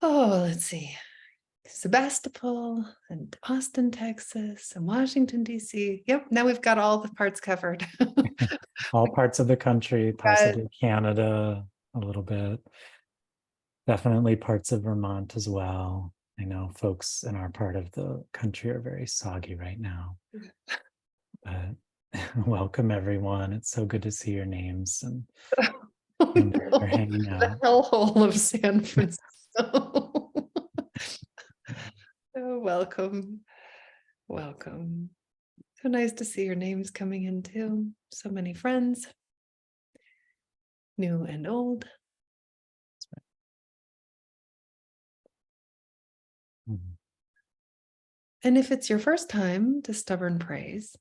Oh, let's see. Sebastopol and Austin, Texas, and Washington, D.C. Yep, now we've got all the parts covered. All parts of the country, Got possibly Canada a little bit. Definitely parts of Vermont as well. I know folks in our part of the country are very soggy right now. But welcome everyone. It's so good to see your names oh, and you're no, hanging the out. hellhole of San Francisco. Oh, welcome. Welcome. So nice to see your names coming in too. So many friends, new and old. Mhm. And if it's your first time to Stubborn Praise,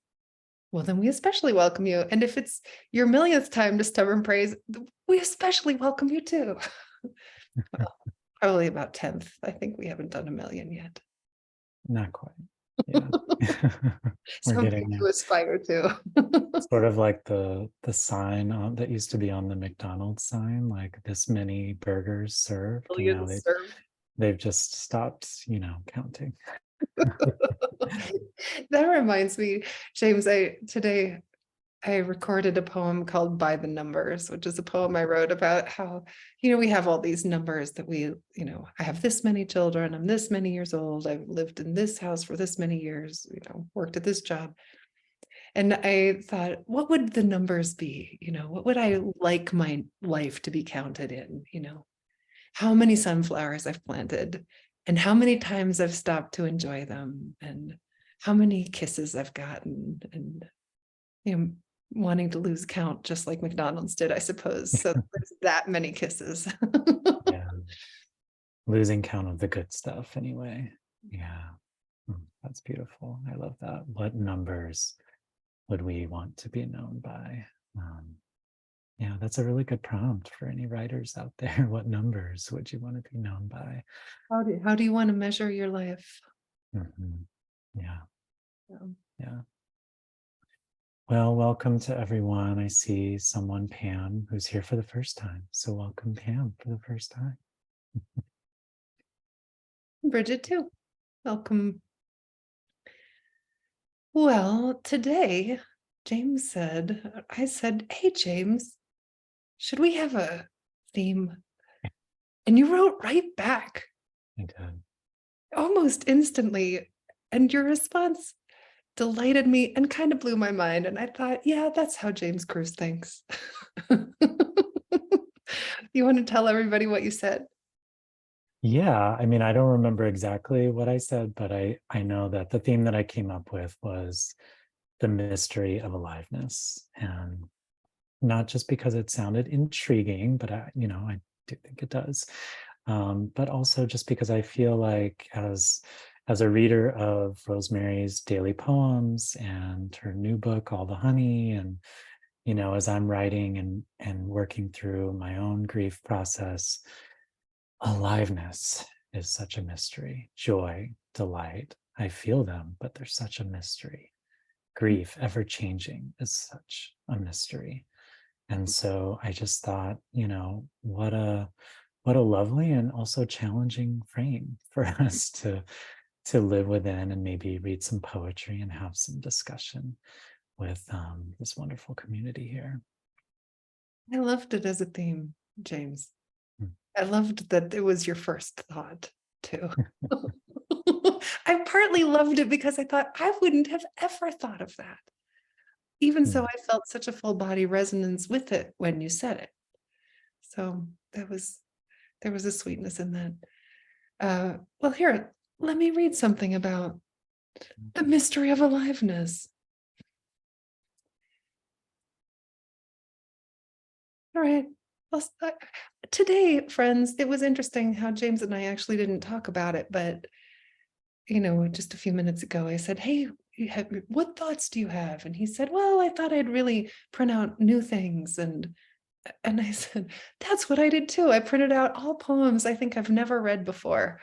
well, then we especially welcome you. And if it's your millionth time to Stubborn Praise, we especially welcome you too. Well, probably about 10th. I think we haven't done a million yet. Not quite. Yeah. We're Something getting to there. aspire to. Sort of like the sign that used to be on the McDonald's sign, like this many burgers served, and now Millions served. they've just stopped, counting. That reminds me, James, today I recorded a poem called By the Numbers, which is a poem I wrote about how, we have all these numbers that I have this many children, I'm this many years old, I've lived in this house for this many years, worked at this job. And I thought, what would the numbers be? What would I like my life to be counted in? How many sunflowers I've planted and how many times I've stopped to enjoy them and how many kisses I've gotten and wanting to lose count just like McDonald's did, I suppose. So there's that many kisses. Yeah. Losing count of the good stuff anyway. Yeah. That's beautiful. I love that. What numbers would we want to be known by? Yeah, that's a really good prompt for any writers out there. What numbers would you want to be known by? How do you want to measure your life? Mhm. Yeah, Um, yeah. Well, welcome to everyone. I see someone, Pam, who's here for the first time. So welcome, Pam, for the first time. Bridget too. Welcome. Well, today, I said, hey, James, should we have a theme? And you wrote right back I did. almost instantly. And your response delighted me and kind of blew my mind. And I thought, yeah, that's how James Cruz thinks. You want to tell everybody what you said? Yeah, I mean, I don't remember exactly what I said, but I know that the theme that I came up with was the mystery of aliveness. And not just because it sounded intriguing, but I do think it does. But also just because I feel like as a reader of Rosemary's daily poems and her new book, All the Honey, and as I'm writing and working through my own grief process, aliveness is such a mystery. Joy, delight, I feel them, but they're such a mystery. Grief, ever changing, is such a mystery. And so I just thought, what a lovely and also challenging frame for us to live within, and maybe read some poetry and have some discussion with this wonderful community here. I loved it as a theme, James. Mm. I loved that it was your first thought too. I partly loved it because I thought I wouldn't have ever thought of that. Even so, Mm. I felt such a full body resonance with it when you said it. So there was a sweetness in that. Well, here, let me read something about the mystery of aliveness. All right. Well, today, friends, it was interesting how James and I actually didn't talk about it, but just a few minutes ago, I said, hey, what thoughts do you have? And he said, well, I thought I'd really print out new things. And I said, that's what I did too. I printed out all poems I think I've never read before,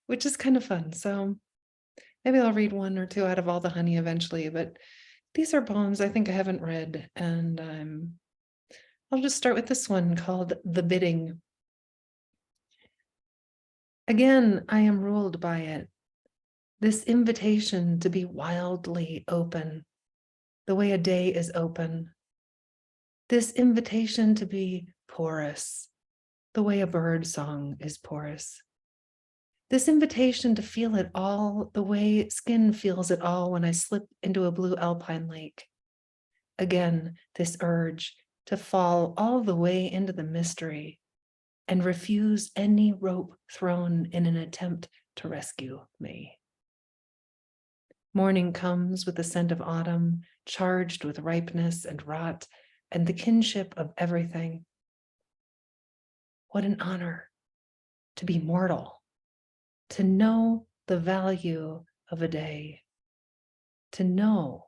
which is kind of fun. So maybe I'll read one or two out of All the Honey eventually, but these are poems I think I haven't read. And I'll just start with this one called The Bidding. Again, I am ruled by it. This invitation to be wildly open, the way a day is open. This invitation to be porous, the way a bird song is porous. This invitation to feel it all, the way skin feels it all when I slip into a blue alpine lake. Again, this urge to fall all the way into the mystery and refuse any rope thrown in an attempt to rescue me. Morning comes with the scent of autumn, charged with ripeness and rot and the kinship of everything. What an honor to be mortal, to know the value of a day, to know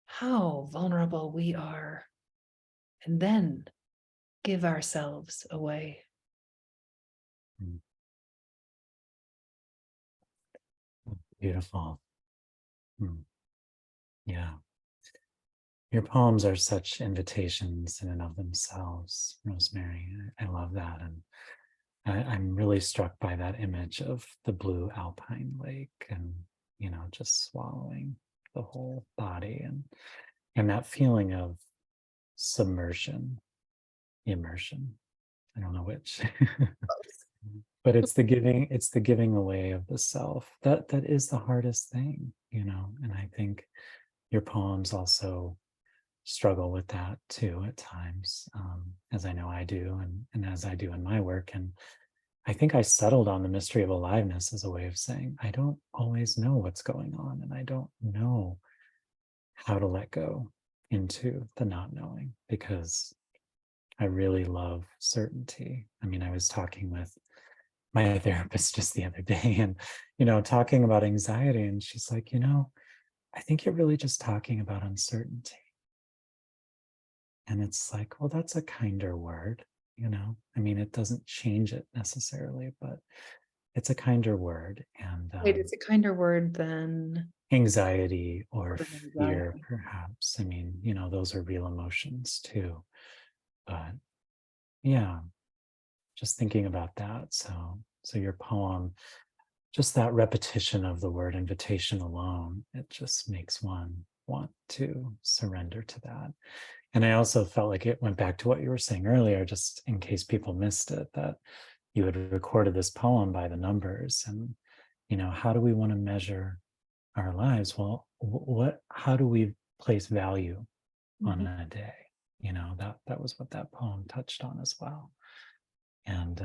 how vulnerable we are, and then give ourselves away. Mm. Beautiful. Mm. Yeah. Your poems are such invitations in and of themselves, Rosemary. I love that. And I'm really struck by that image of the blue alpine lake and, just swallowing the whole body and that feeling of submersion, immersion. I don't know which. But it's the giving away of the self. That is the hardest thing, and I think your poems also struggle with that too at times, as I know I do, and as I do in my work. And I think I settled on the mystery of aliveness as a way of saying, I don't always know what's going on, and I don't know how to let go into the not knowing, because I really love certainty. I mean, I was talking with my therapist just the other day and, talking about anxiety. And she's like, I think you're really just talking about uncertainty. And it's like, well, that's a kinder word, I mean, it doesn't change it necessarily, but it's a kinder word. And Wait, it's a kinder word than anxiety or fear, anxiety. perhaps. I mean, those are real emotions too. But yeah, just thinking about that. So your poem, just that repetition of the word invitation alone, it just makes one want to surrender to that. And I also felt like it went back to what you were saying earlier, just in case people missed it, that you had recorded this poem by the numbers. And, how do we want to measure our lives? Well, how do we place value on Mhm. a day? That was what that poem touched on as well. And,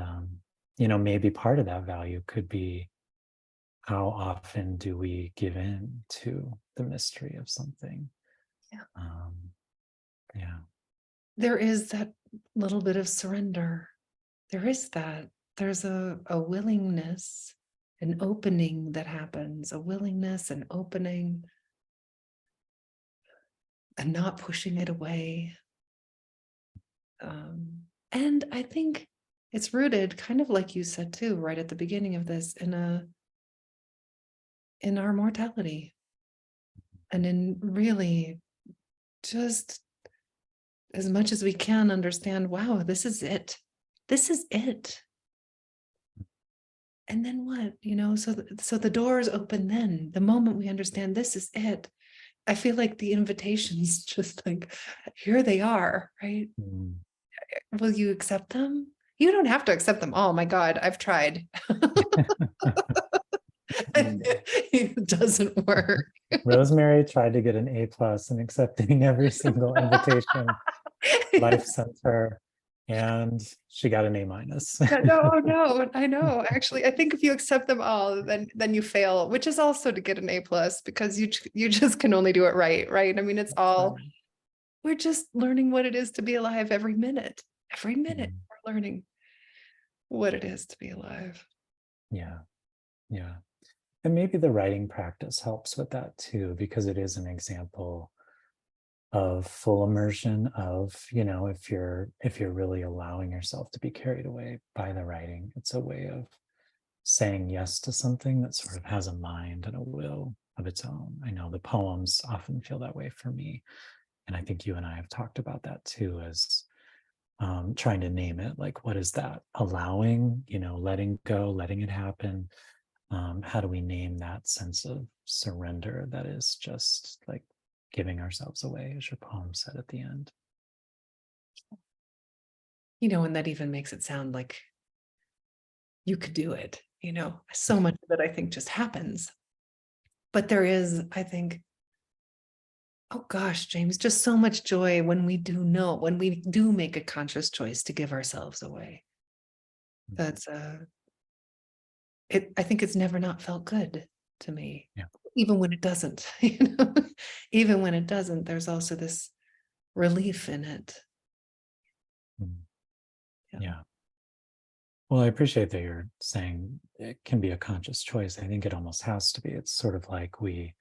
maybe part of that value could be, how often do we give in to the mystery of something? Yeah. Um, yeah. There is that little bit of surrender. There is that. There's a willingness, an opening that happens, a willingness, an opening, and not pushing it away. And I think it's rooted, kind of like you said too, right at the beginning of this, in our mortality, and in really just as much as we can understand, wow, this is it. This is it. And then what? So the doors open then, the moment we understand this is it. I feel like the invitations just like, here they are, right? Mm. Will you accept them? You don't have to accept them all. My God, I've tried. It doesn't work. Rosemary tried to get an A+ in accepting every single invitation life sent her, and she got an A-. Yeah, no, I know. Actually, I think if you accept them all, then you fail, which is also to get an A+ because you just can only do it right, right? I mean, it's That's all, right. we're just learning what it is to be alive every minute. Every minute Mm. we're learning what it is to be alive. Yeah, yeah. And maybe the writing practice helps with that too, because it is an example of full immersion of, if you're really allowing yourself to be carried away by the writing. It's a way of saying yes to something that sort of has a mind and a will of its own. I know the poems often feel that way for me. And I think you and I have talked about that too, as trying to name it. Like, what is that? Allowing, letting go, letting it happen. How do we name that sense of surrender that is just like giving ourselves away, as your poem said at the end? And that even makes it sound like you could do it. So much of it, I think, just happens. But there is, I think, oh gosh, James, just so much joy when we do make a conscious choice to give ourselves away. That's I think it's never not felt good to me. Yeah. Even when it doesn't, even when it doesn't, there's also this relief in it. Mm. Yeah. Yeah. Well, I appreciate that you're saying it can be a conscious choice. I think it almost has to be. It's sort of like we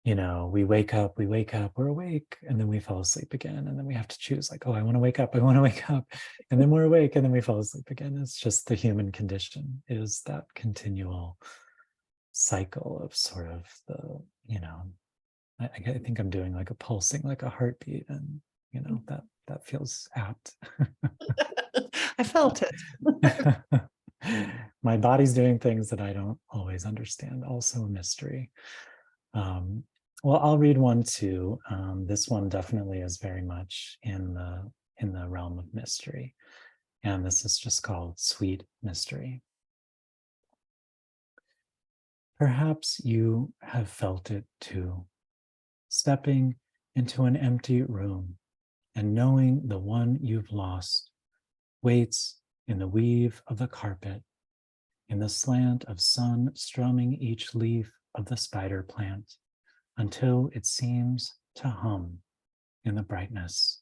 wake up, we're awake, and then we fall asleep again. And then we have to choose, like, oh, I want to wake up, I want to wake up. And then we're awake, and then we fall asleep again. It's just the human condition, is that continual cycle of sort of I think I'm doing like a pulsing, like a heartbeat, and that feels apt. I felt it. My body's doing things that I don't always understand, also a mystery. Well, I'll read one too. This one definitely is very much in the realm of mystery, and this is just called Sweet Mystery. Perhaps you have felt it too, stepping into an empty room and knowing the one you've lost waits in the weave of the carpet, in the slant of sun strumming each leaf of the spider plant, until it seems to hum in the brightness.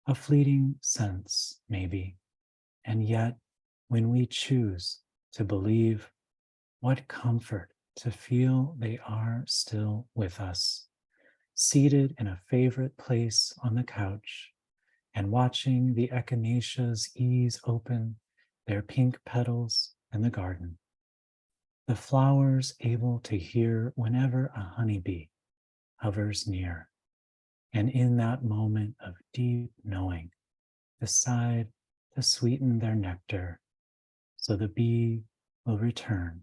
A fleeting sense, maybe, and yet when we choose to believe, what comfort to feel they are still with us, seated in a favorite place on the couch, and watching the echinaceas ease open their pink petals in the garden. The flowers able to hear whenever a honeybee hovers near, and in that moment of deep knowing, decide to sweeten their nectar so the bee will return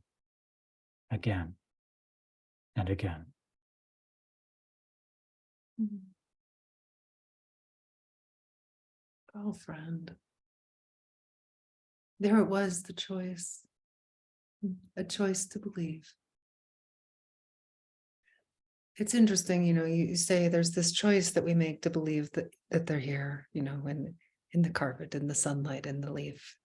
again and again. Oh, friend. There it was, the choice. A choice to believe. It's interesting, you say there's this choice that we make to believe that they're here, in the carpet, in the sunlight, in the leaf.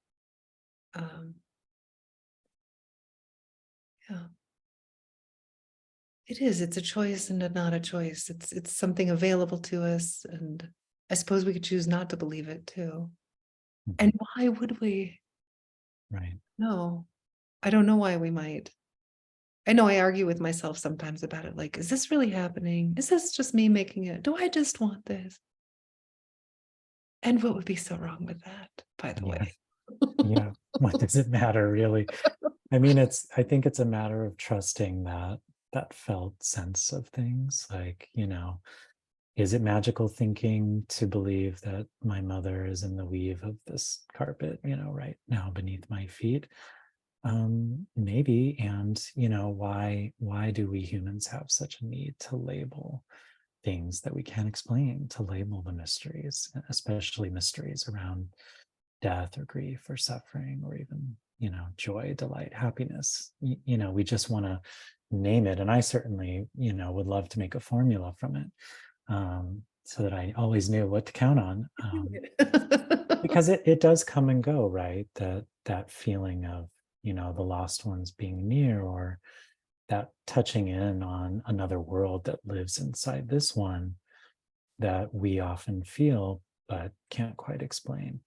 Yeah. It is. It's a choice and not a choice. It's something available to us, and I suppose we could choose not to believe it too. And why would we? Right. No, I don't know why we might. I know I argue with myself sometimes about it. Like, is this really happening? Is this just me making it? Do I just want this? And what would be so wrong with that, by the Yeah. way? Yeah. What does it matter, really? I mean, I think it's a matter of trusting that felt sense of things. Like, is it magical thinking to believe that my mother is in the weave of this carpet, right now beneath my feet? Maybe. And, why do we humans have such a need to label things that we can't explain, to label the mysteries, especially mysteries around death or grief or suffering or even joy, delight, happiness? We just want to name it, and I certainly would love to make a formula from it, so that I always knew what to count on, because it does come and go, right? That feeling of the lost ones being near, or that touching in on another world that lives inside this one that we often feel but can't quite explain.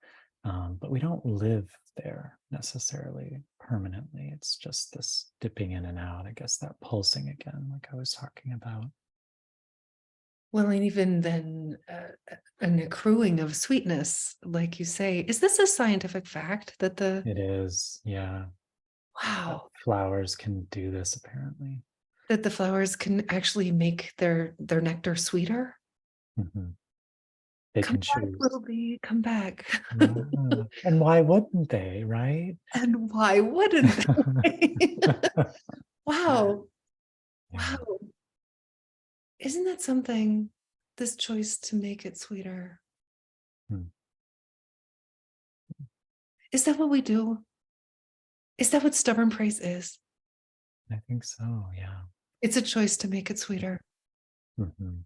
But we don't live there necessarily permanently. It's just this dipping in and out, I guess, that pulsing again, like I was talking about. Well, and even then, an accruing of sweetness, like you say. Is this a scientific fact that It is, yeah. That wow, flowers can do this apparently. that the flowers can actually make their nectar sweeter? Mhm. They Come can back, choose. little bee, come back. Yeah. And why wouldn't they, right? And why wouldn't they? Wow. Yeah. Wow. Isn't that something? This choice to make it sweeter. Hmm. Is that what we do? Is that what stubborn praise is? I think so. Yeah. It's a choice to make it sweeter. Mhm.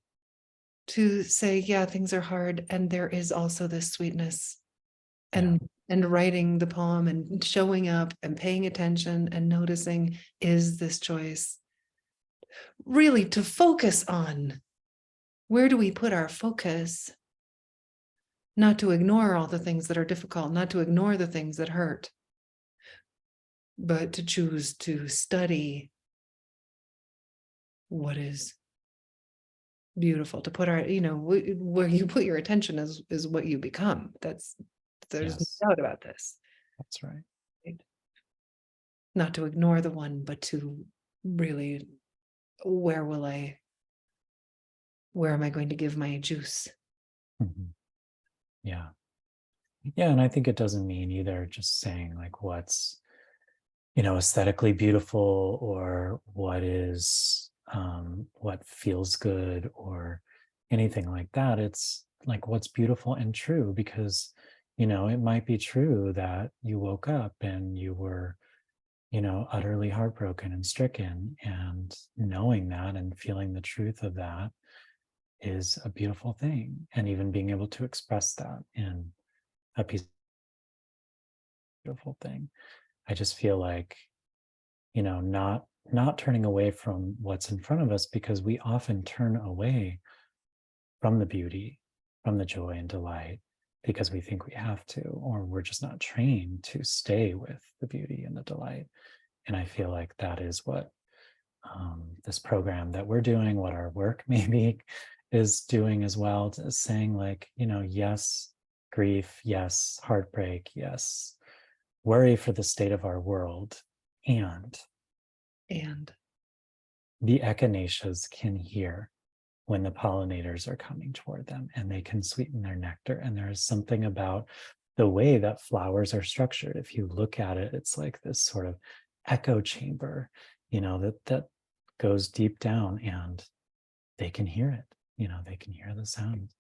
To say, yeah, things are hard, and there is also this sweetness. Yeah. And writing the poem and showing up and paying attention and noticing, is this choice really to focus on? Where do we put our focus? Not to ignore all the things that are difficult, not to ignore the things that hurt, but to choose to study what is beautiful, to put our, where you put your attention is what you become. There's Yes. no doubt about this. That's right. Right? Not to ignore the one, but to really, where am I going to give my juice? Mhm. Yeah. Yeah. And I think it doesn't mean either just saying like what's, aesthetically beautiful or what feels good or anything like that. It's like what's beautiful and true, because it might be true that you woke up and you were utterly heartbroken and stricken, and knowing that and feeling the truth of that is a beautiful thing, and even being able to express that in a piece of beautiful thing. I just feel like not turning away from what's in front of us, because we often turn away from the beauty, from the joy and delight, because we think we have to, or we're just not trained to stay with the beauty and the delight. And I feel like that is what this program that we're doing, what our work maybe is doing as well, saying like, yes, grief, yes, heartbreak, yes, worry for the state of our world, and And the echinaceas can hear when the pollinators are coming toward them, and they can sweeten their nectar. And there is something about the way that flowers are structured. If you look at it, it's like this sort of echo chamber, that goes deep down, and they can hear it. They can hear the sound.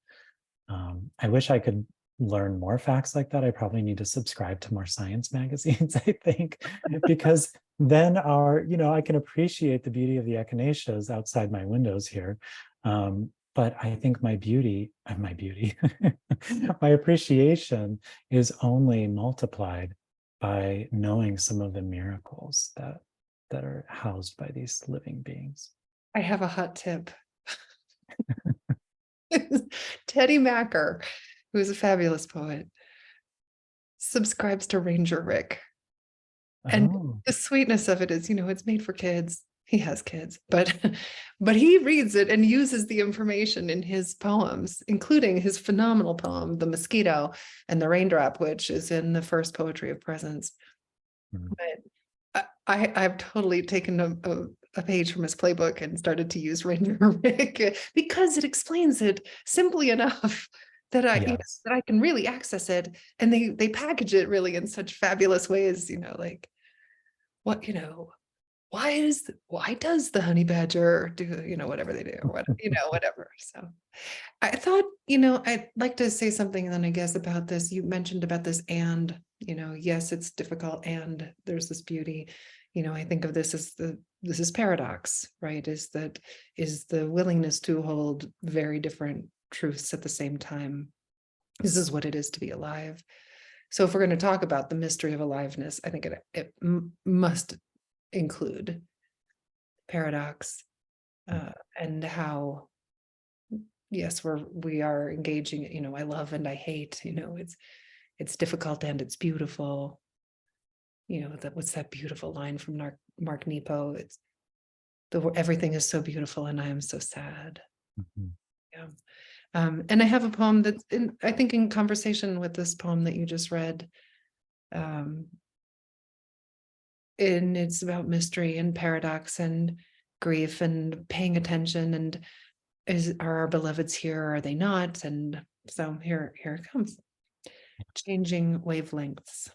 I wish I could learn more facts like that. I probably need to subscribe to more science magazines, I think, because then I can appreciate the beauty of the echinaceas outside my windows here. But I think my my appreciation is only multiplied by knowing some of the miracles that are housed by these living beings. I have a hot tip. Teddy Macker, who is a fabulous poet, subscribes to Ranger Rick. And Oh, the sweetness of it is, it's made for kids. He has kids, but but he reads it and uses the information in his poems, including his phenomenal poem, The Mosquito and the Raindrop, which is in the first Poetry of Presence. mm, But I've totally taken a page from his playbook and started to use Ranger Rick because it explains it simply enough that yes. that I can really access it. And they package it really in such fabulous ways, like what, why does the honey badger do, whatever they do, or what, whatever. So I thought, I'd like to say something then, I guess, about this. You mentioned about this, and, yes, it's difficult, and there's this beauty. I think of this as this is paradox, right? Is the willingness to hold very different truths at the same time. This is what it is to be alive. So if we're going to talk about the mystery of aliveness, I think it must include paradox, and how, yes, we are engaging, I love and I hate, it's difficult and it's beautiful. What's that beautiful line from Mark Nepo? It's everything is so beautiful and I am so sad. Mhm. Yeah. And I have a poem that's I think in conversation with this poem that you just read. And it's about mystery and paradox and grief and paying attention, and are our beloveds here, or are they not? And So here it comes. Changing wavelengths.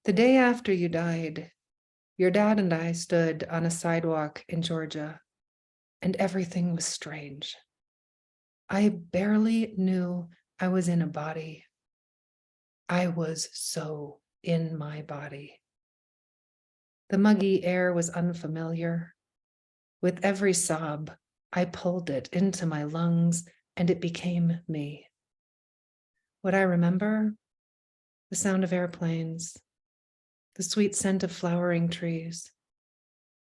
The day after you died, your dad and I stood on a sidewalk in Georgia, and everything was strange. I barely knew I was in a body. I was so in my body. The muggy air was unfamiliar. With every sob, I pulled it into my lungs, and it became me. What I remember, the sound of airplanes, the sweet scent of flowering trees.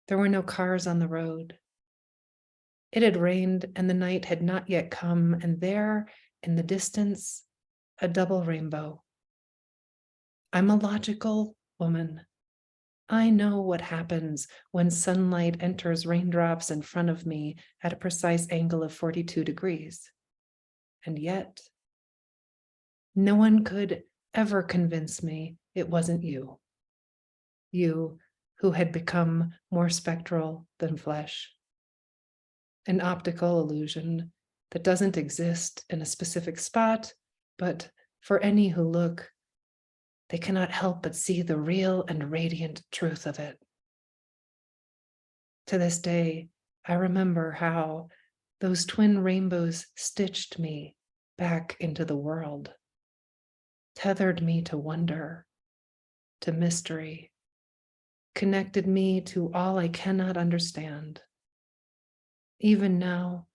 There were no cars on the road. It had rained and the night had not yet come, and there in the distance, a double rainbow. I'm a logical woman. I know what happens when sunlight enters raindrops in front of me at a precise angle of 42 degrees. And yet, no one could ever convince me it wasn't you. You who had become more spectral than flesh. An optical illusion that doesn't exist in a specific spot, but for any who look, they cannot help but see the real and radiant truth of it. To this day, I remember how those twin rainbows stitched me back into the world, tethered me to wonder, to mystery, connected me to all I cannot understand. Even now,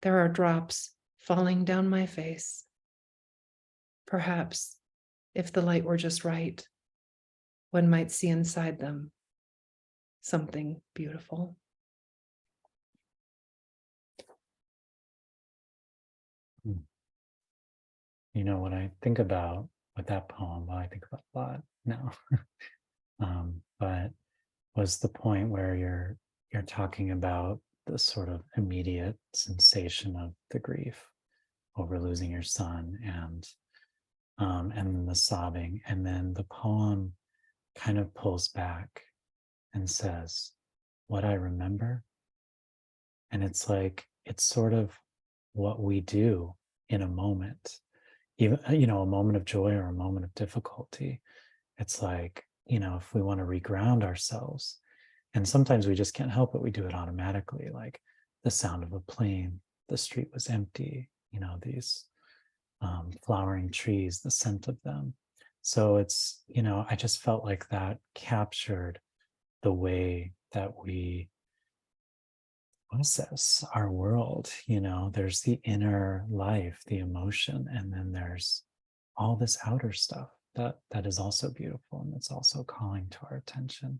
there are drops falling down my face. Perhaps, if the light were just right, one might see inside them something beautiful. You know, what I think about with that poem, well, I think about a lot now, but was the point where you're talking about the sort of immediate sensation of the grief over losing your son, and the sobbing, and then the poem kind of pulls back and says, "What I remember," and it's like it's sort of what we do in a moment, even a moment of joy or a moment of difficulty. It's like, if we want to reground ourselves, and sometimes we just can't help it, we do it automatically, like the sound of a plane, the street was empty, these flowering trees, the scent of them. So it's, I just felt like that captured the way that we process our world. There's the inner life, the emotion, and then there's all this outer stuff that is also beautiful, and it's also calling to our attention,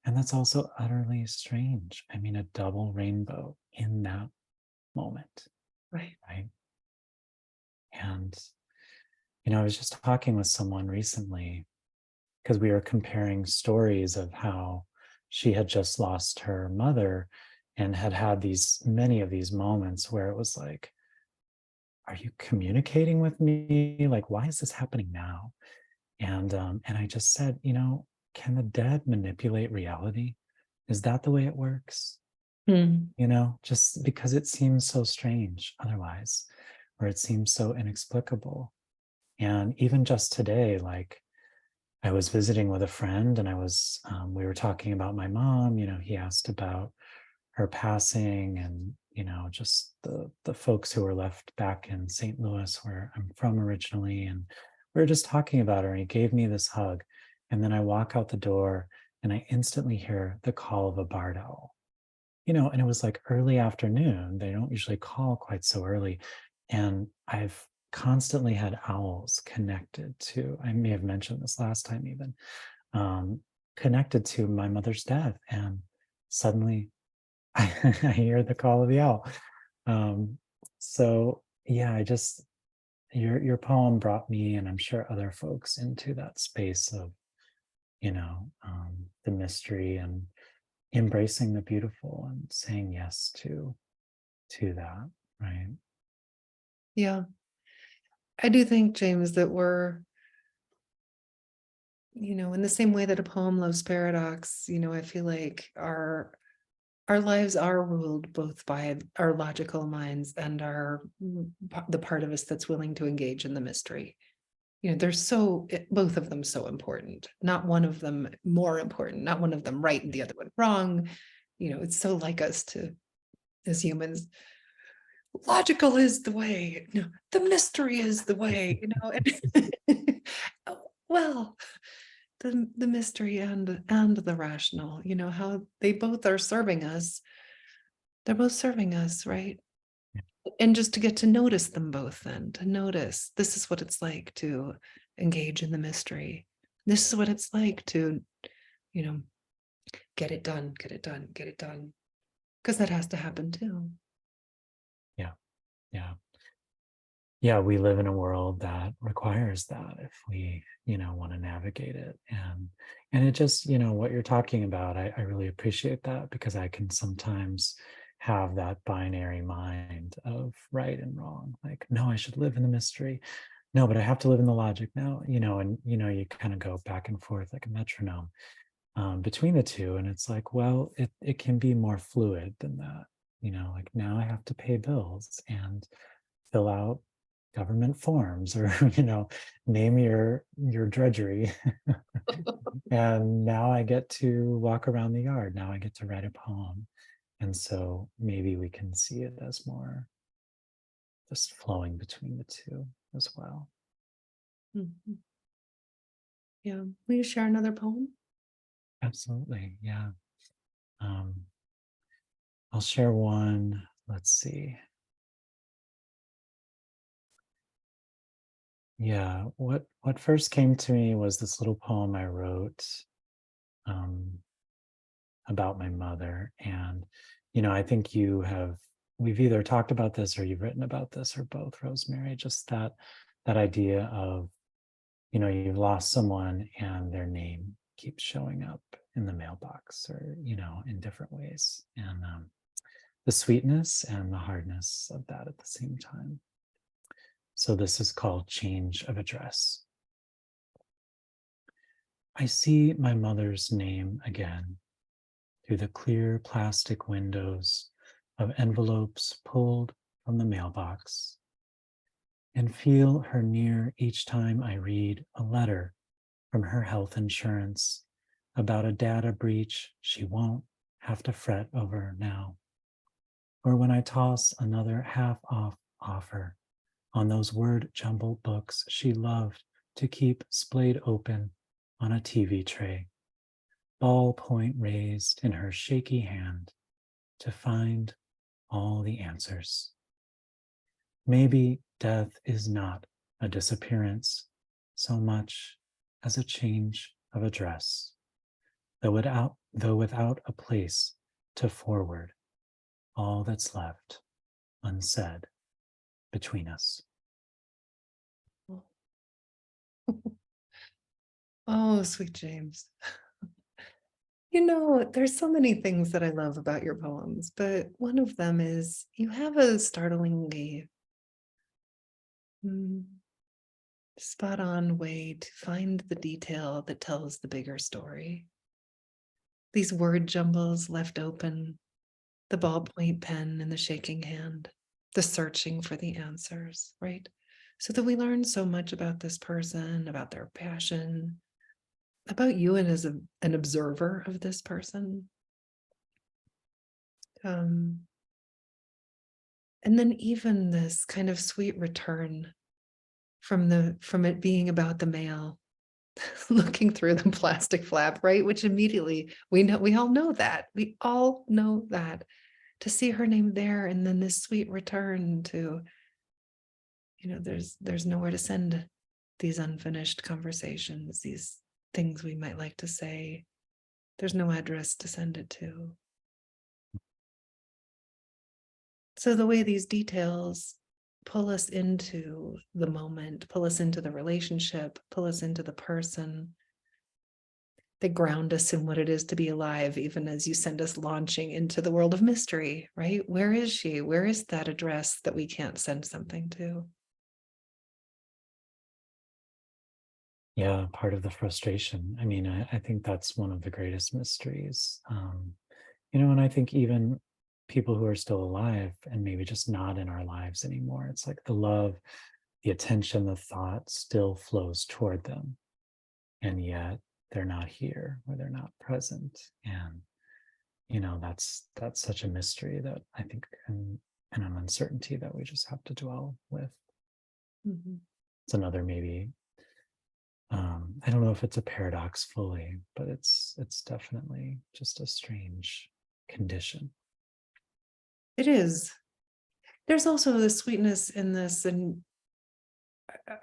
and that's also utterly strange. I mean, a double rainbow in that moment, Right. right? And I was just talking with someone recently because we were comparing stories of how she had just lost her mother and had had these many of these moments where it was like, are you communicating with me? Like, why is this happening now? And I just said, can the dead manipulate reality? Is that the way it works? Hmm. Just because it seems so strange otherwise, or it seems so inexplicable. And even just today, like, I was visiting with a friend, and we were talking about my mom. He asked about her passing, and just the folks who were left back in St. Louis, where I'm from originally, and we were just talking about her, and he gave me this hug, and then I walk out the door, and I instantly hear the call of a barred owl. And it was like early afternoon. They don't usually call quite so early, and I've constantly had owls connected to, I may have mentioned this last time even, um, connected to my mother's death, and suddenly I hear the call of the owl. Um, so yeah, your poem brought me, and I'm sure other folks, into that space of the mystery and embracing the beautiful and saying yes to that, right? Yeah. I do think, James, that we're, in the same way that a poem loves paradox, I feel like our lives are ruled both by our logical minds and the part of us that's willing to engage in the mystery. Both of them so important, not one of them more important, not one of them right and the other one wrong. It's so like us to, as humans, logical is the way, the mystery is the way, well, the mystery and the rational, how they both are serving us. They're both serving us, right? And just to get to notice them both, then to notice this is what it's like to engage in the mystery. This is what it's like to, you know, get it done, get it done, get it done. Because that has to happen too. Yeah. Yeah. Yeah, we live in a world that requires that if we, want to navigate it. And it just, what you're talking about, I really appreciate that, because I can sometimes have that binary mind of right and wrong. Like, no, I should live in the mystery. No, but I have to live in the logic now, and you kind of go back and forth like a metronome between the two. And it's like, well, it can be more fluid than that. Like, now I have to pay bills and fill out government forms, or name your drudgery. And now I get to walk around the yard. Now I get to write a poem. And so maybe we can see it as more just flowing between the two as well. Mhm. Yeah. Will you share another poem? Absolutely. Yeah. um I'll share one. Let's see. Yeah, what first came to me was this little poem I wrote um about my mother. And, I think we've either talked about this or you've written about this, or both, Rosemary, just that idea of, you've lost someone and their name keeps showing up in the mailbox, or, in different ways. And the sweetness and the hardness of that at the same time. So this is called Change of Address. I see my mother's name again through the clear plastic windows of envelopes pulled from the mailbox, and feel her near each time I read a letter from her health insurance about a data breach she won't have to fret over now. Or when I toss another half-off offer on those word jumbled books she loved to keep splayed open on a TV tray, ballpoint raised in her shaky hand to find all the answers. Maybe death is not a disappearance so much as a change of address, though without a place to forward all that's left unsaid between us. Oh, sweet James. There's so many things that I love about your poems, but one of them is you have a startlingly mm, spot on way to find the detail that tells the bigger story. These word jumbles left open, the ballpoint pen in the shaking hand, the searching for the answers, right? So that we learn so much about this person, about their passion, about you and as an observer of this person. Um, and then even this kind of sweet return from it being about the mail, looking through the plastic flap, right? Which immediately we all know that. We all know that. To see her name there, and then this sweet return to, there's nowhere to send these unfinished conversations, these things we might like to say. There's no address to send it to. So the way these details pull us into the moment, pull us into the relationship, pull us into the person, they ground us in what it is to be alive, even as you send us launching into the world of mystery, right? Where is she? Where is that address that we can't send something to? Yeah, part of the frustration. I mean, I think that's one of the greatest mysteries. And I think even people who are still alive and maybe just not in our lives anymore, it's like the love, the attention, the thought still flows toward them. And yet they're not here or they're not present. And, that's such a mystery that I think and an uncertainty that we just have to dwell with. Mhm. It's another maybe I don't know if it's a paradox fully, but it's definitely just a strange condition. It is. There's also the sweetness in this, and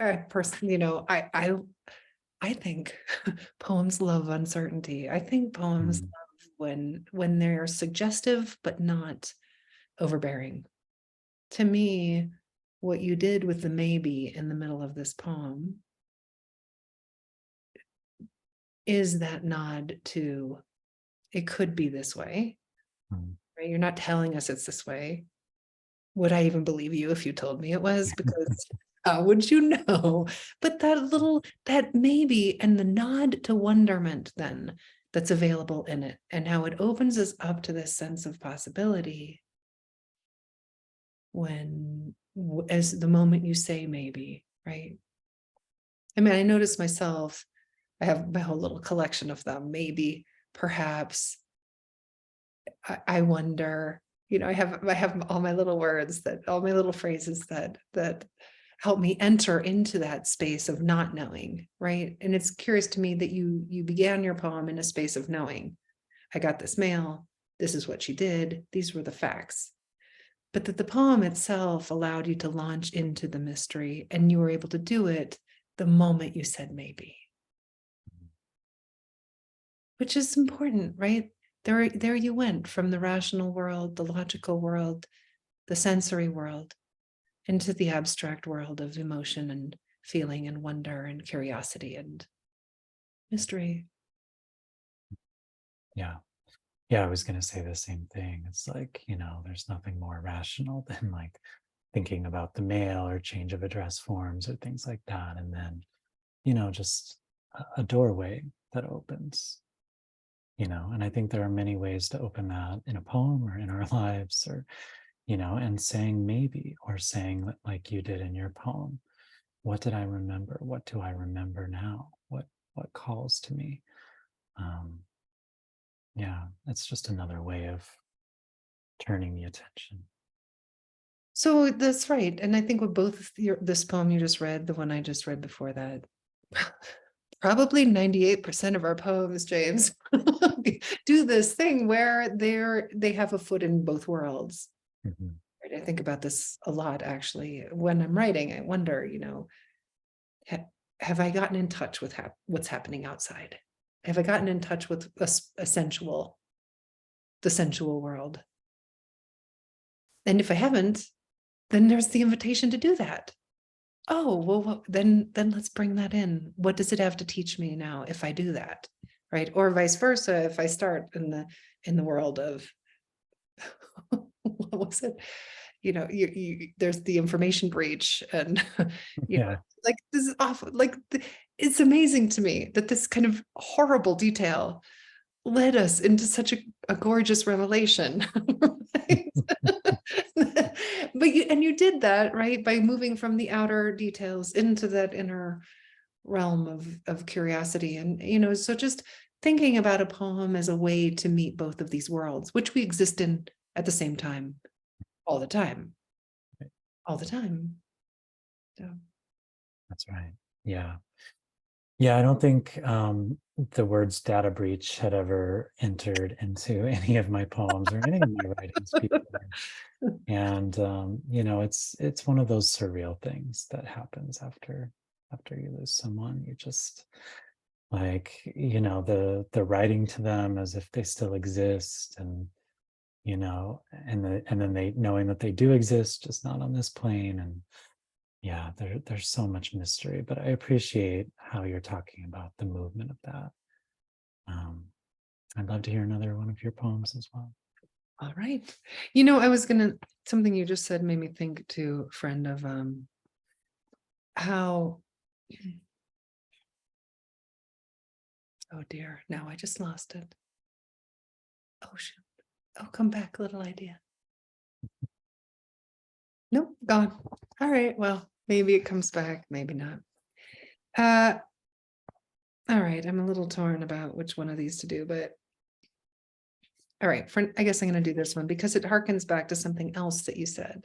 I personally, I think poems love uncertainty. I think poems Mm, love when they're suggestive but not overbearing. To me, what you did with the maybe in the middle of this poem is that nod to it could be this way, mm. right? You're not telling us it's this way. Would I even believe you if you told me it was? Because how would you know? But that maybe, and the nod to wonderment then that's available in it, and how it opens us up to this sense of possibility as the moment you say maybe, right? I mean, I notice myself, I have my whole little collection of them, maybe, perhaps, I wonder, I have all my little words, that all my little phrases that help me enter into that space of not knowing, right? And it's curious to me that you began your poem in a space of knowing. I got this mail, this is what she did, these were the facts. But that the poem itself allowed you to launch into the mystery, and you were able to do it the moment you said maybe, which is important, right? There you went from the rational world, the logical world, the sensory world, into the abstract world of emotion and feeling and wonder and curiosity and mystery. Yeah. Yeah, I was going to say the same thing. It's like, there's nothing more rational than like thinking about the mail or change of address forms or things like that. And then, just a doorway that opens, and I think there are many ways to open that in a poem or in our lives or, and saying maybe, or saying like you did in your poem, what did I remember? What do I remember now? What calls to me? Um, yeah, it's just another way of turning the attention. So that's right. And I think with both this poem you just read, the one I just read before that, probably 98% of our poems, James, do this thing where they have a foot in both worlds. Mhm. Right? I think about this a lot, actually. When I'm writing, I wonder, have I gotten in touch with what's happening outside? Have I gotten in touch with a the sensual world? And if I haven't, then there's the invitation to do that. Oh, well, then let's bring that in. What does it have to teach me now if I do that? Right? Or vice versa, if I start in the world of what was it? There's the information breach, and Yeah. like this is awful. Like it's amazing to me that this kind of horrible detail led us into such a gorgeous revelation. Right? But you did that, right, by moving from the outer details into that inner realm of curiosity. And so just thinking about a poem as a way to meet both of these worlds, which we exist in at the same time, all the time, all the time. So That's right. Yeah. Yeah, I don't think the words data breach had ever entered into any of my poems or any of my writings before. And it's one of those surreal things that happens after you lose someone. You just like, the writing to them as if they still exist, and and then they knowing that they do exist, just not on this plane. And yeah, there's so much mystery, but I appreciate how you're talking about the movement of that. um, I'd love to hear another one of your poems as well. all right. Something you just said made me think to a friend of how, oh dear, now I just lost it. Oh shoot. Oh, come back, little idea. Nope, gone. All right, well, maybe it comes back, maybe not. All right, I'm a little torn about which one of these to do, but all right, I guess I'm going to do this one because it harkens back to something else that you said.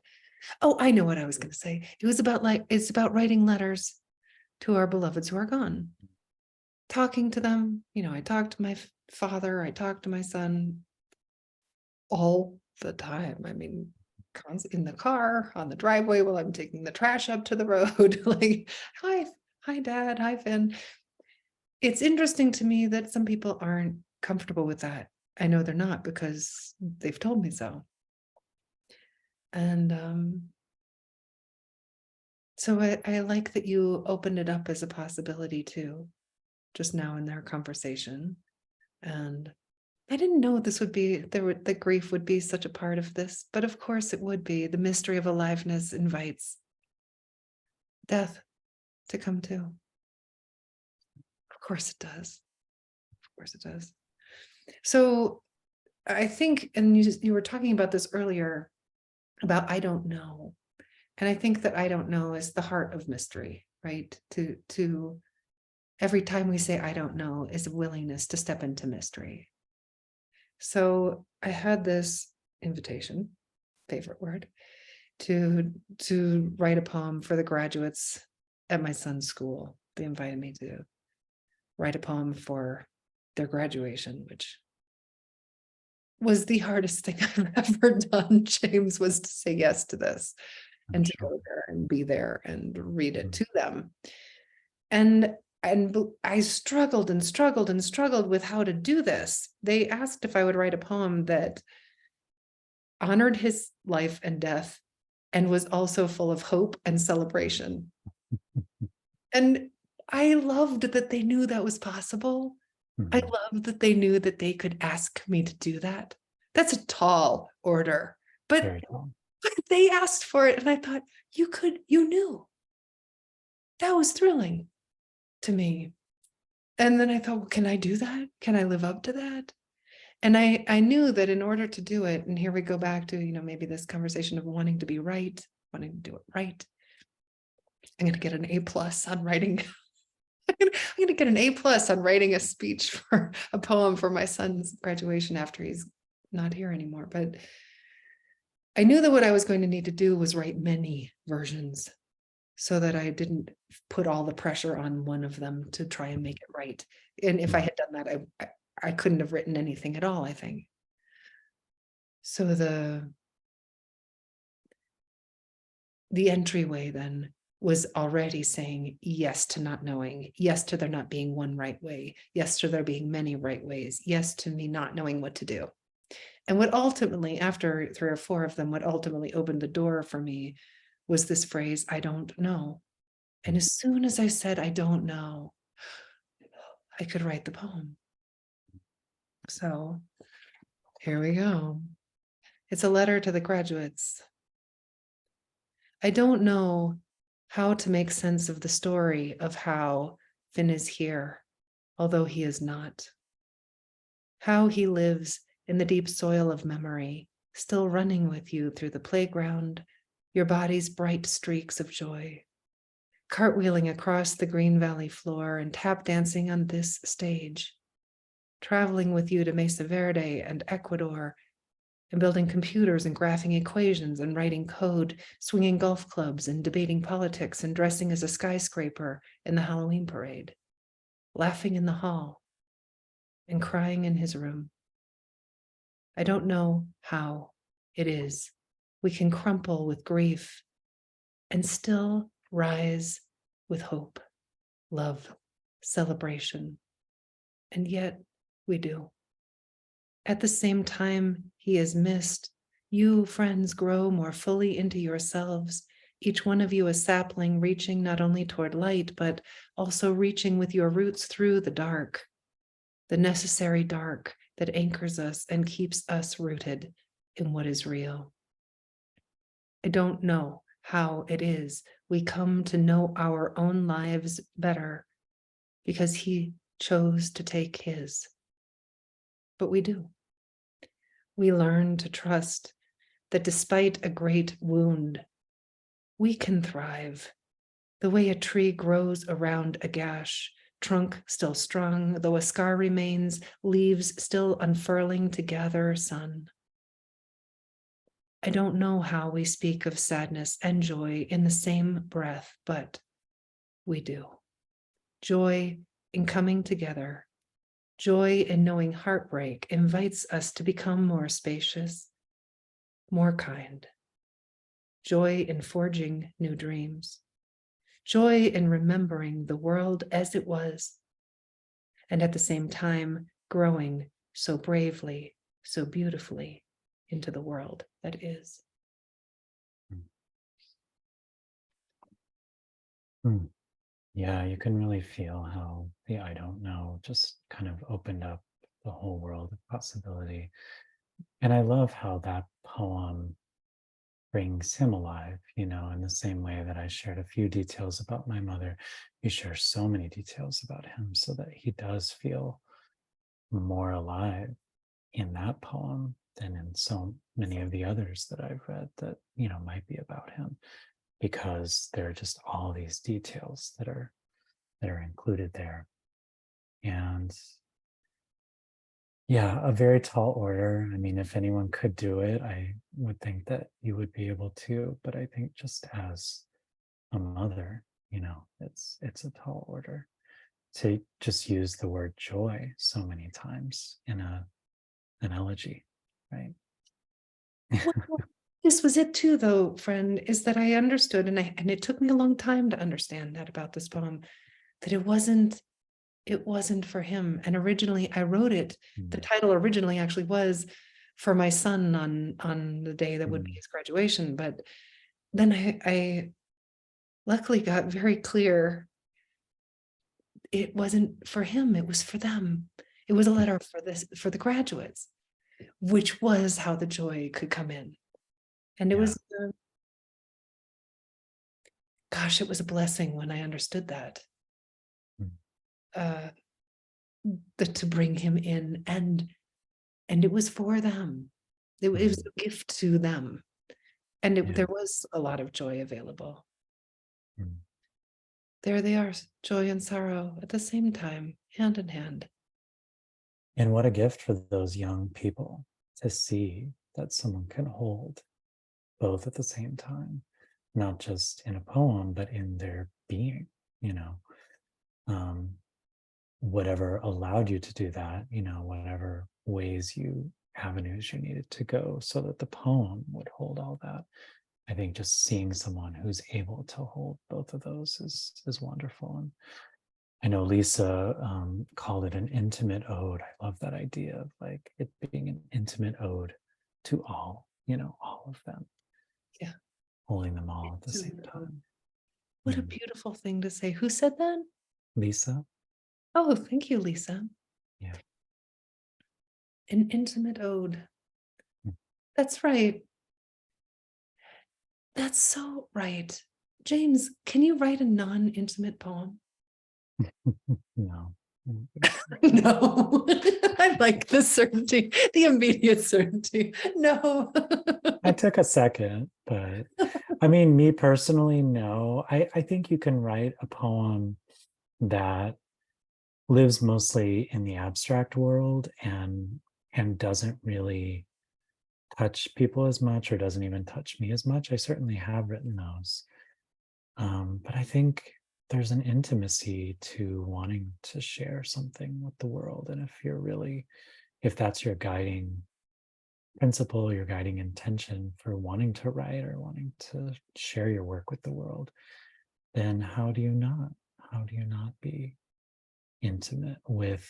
Oh, I know what I was going to say. It was about it's about writing letters to our beloveds who are gone. Talking to them, I talked to my father, I talked to my son all the time. I mean, in the car, on the driveway while I'm taking the trash up to the road, like, hi, Dad, hi, Finn. It's interesting to me that some people aren't comfortable with that. I know they're not because they've told me so. And so I like that you opened it up as a possibility too, just now in their conversation. And I didn't know this would be, that grief would be such a part of this, but of course it would be. The mystery of aliveness invites death to come too. Of course it does. Of course it does. So I think, and you were talking about this earlier, about I don't know. And I think that I don't know is the heart of mystery, right? To every time we say I don't know is a willingness to step into mystery. So I had this invitation, favorite word, to write a poem for the graduates at my son's school. They invited me to write a poem for their graduation, which was the hardest thing I've ever done, James, was to say yes to this and to go there and be there and read it to them. And I struggled and struggled and struggled with how to do this. They asked if I would write a poem that honored his life and death and was also full of hope and celebration. And I loved that they knew that was possible. I loved that they knew that they could ask me to do that. That's a tall order, but they asked for it. And I thought, you knew. That was thrilling to me. And then I thought, well, can I do that? Can I live up to that? And I knew that in order to do it, and here we go back to, maybe this conversation of wanting to be right, wanting to do it right. I'm going to get an A+ on writing. I'm going to get an A+ on writing a speech for a poem for my son's graduation after he's not here anymore. But I knew that what I was going to need to do was write many versions so that I didn't put all the pressure on one of them to try and make it right. And if I had done that, I couldn't have written anything at all, I think. So the entryway then was already saying yes to not knowing, yes to there not being one right way, yes to there being many right ways, yes to me not knowing what to do. And what ultimately, after 3 or 4 of them, what ultimately opened the door for me was this phrase, I don't know. And as soon as I said, I don't know, I could write the poem. So here we go. It's a letter to the graduates. I don't know how to make sense of the story of how Finn is here, although he is not. How he lives in the deep soil of memory, still running with you through the playground, your body's bright streaks of joy, cartwheeling across the Green Valley floor and tap dancing on this stage, traveling with you to Mesa Verde and Ecuador, and building computers and graphing equations and writing code, swinging golf clubs and debating politics and dressing as a skyscraper in the Halloween parade, laughing in the hall and crying in his room. I don't know how it is we can crumple with grief and still rise with hope, love, celebration. And yet we do. At the same time he is missed, you, friends, grow more fully into yourselves, each one of you a sapling reaching not only toward light, but also reaching with your roots through the dark, the necessary dark that anchors us and keeps us rooted in what is real. I don't know how it is we come to know our own lives better because he chose to take his. But we do. we learn to trust that despite a great wound, we can thrive the way a tree grows around a gash, trunk still strong, though a scar remains, leaves still unfurling to gather sun. I don't know how we speak of sadness and joy in the same breath, but we do. Joy in coming together, joy in knowing heartbreak invites us to become more spacious, more kind. Joy in forging new dreams, joy in remembering the world as it was, and at the same time growing so bravely, so beautifully into the world that is. Hmm. Yeah, you can really feel how the I don't know just kind of opened up the whole world of possibility. And I love how that poem brings him alive, in the same way that I shared a few details about my mother. You share so many details about him so that he does feel more alive in that poem than in so many of the others that I've read that, might be about him, because there are just all these details that are included there. And yeah, a very tall order. I mean, if anyone could do it, I would think that you would be able to, but I think just as a mother, it's a tall order to just use the word joy so many times in an elegy, right? Well, this was it too, though, friend, is that I understood, and it took me a long time to understand that about this poem, that it wasn't for him. And originally I wrote it, the title originally actually was for my son on the day that would be his graduation. But then I luckily got very clear it wasn't for him, it was for them. It was a letter for the graduates, which was how the joy could come in. And it Yeah. was gosh, it was a blessing when I understood that. Mm. Uh to bring him in, and it was for them. It was a gift to them. And Yeah. there was a lot of joy available. Mm. There they are, joy and sorrow at the same time, hand in hand. And what a gift for those young people to see that someone can hold both at the same time, not just in a poem, but in their being, you know. Um, Whatever allowed you to do that, whatever ways avenues you needed to go so that the poem would hold all that. I think just seeing someone who's able to hold both of those is wonderful. And I know Lisa called it an intimate ode. I love that idea of like it being an intimate ode to all, all of them. Yeah. Holding them all at the same time. What a beautiful thing to say. Who said that? Lisa. Oh, thank you, Lisa. Yeah. An intimate ode. Mm. That's right. That's so right. James, can you write a non-intimate poem? No. No. I like the certainty, the immediate certainty. No. I took a second, but I mean, me personally, no. I think you can write a poem that lives mostly in the abstract world and doesn't really touch people as much or doesn't even touch me as much. I certainly have written those. But I think there's an intimacy to wanting to share something with the world. And if that's your guiding principle, your guiding intention for wanting to write or wanting to share your work with the world, then how do you not? How do you not be intimate with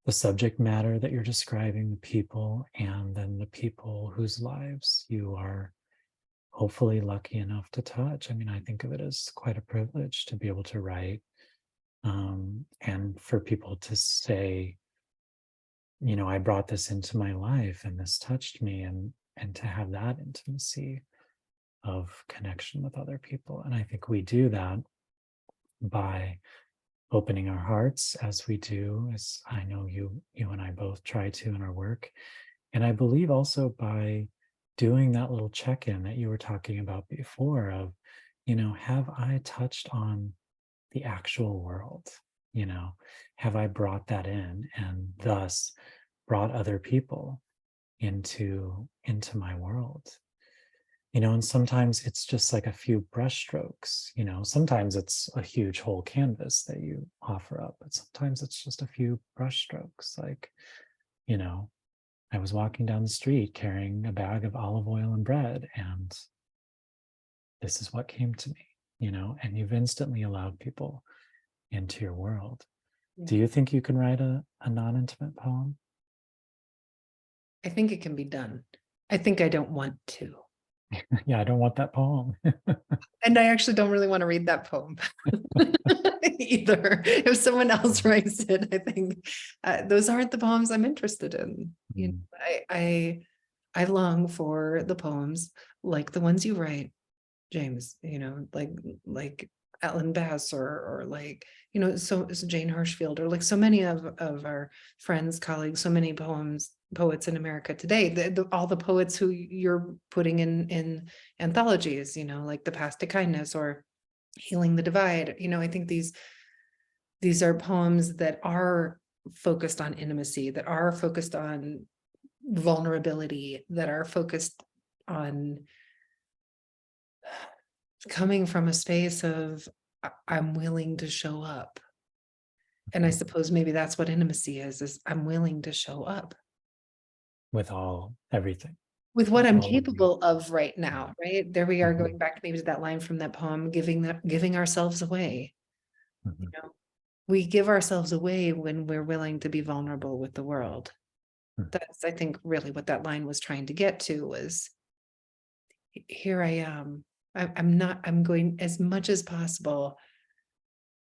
the subject matter that you're describing, the people, and then the people whose lives you are hopefully lucky enough to touch? I mean, I think of it as quite a privilege to be able to write, and for people to say, I brought this into my life and this touched me, and to have that intimacy of connection with other people. And I think we do that by opening our hearts as we do, as I know you and I both try to in our work, And I believe also by doing that little check-in that you were talking about before of, have I touched on the actual world? Have I brought that in and thus brought other people into my world? And sometimes it's just like a few brush strokes. Sometimes it's a huge whole canvas that you offer up, but sometimes it's just a few brush strokes. Like, I was walking down the street carrying a bag of olive oil and bread, and this is what came to me, and you've instantly allowed people into your world. Yeah. Do you think you can write a non-intimate poem? I think it can be done. I think I don't want to. Yeah, I don't want that poem. And I actually don't really want to read that poem either. If someone else writes it, I think those aren't the poems I'm interested in. I long for the poems like the ones you write, James, like Ellen Bass or like, so Jane Hirschfield, or like so many of our friends, colleagues, so many poets in America today, all the poets who you're putting in anthologies, like The Past to Kindness or Healing the Divide. I think these are poems that are focused on intimacy, that are focused on vulnerability, that are focused on coming from a space of I'm willing to show up. And I suppose maybe that's what intimacy is I'm willing to show up With everything. with what I'm All of you. capable of right now, right? There we are, Mhm. going back maybe to that line from that poem, giving ourselves away. Mhm. We give ourselves away when we're willing to be vulnerable with the world. Mhm. That's, I think, really what that line was trying to get to was, here I am. I'm going as much as possible.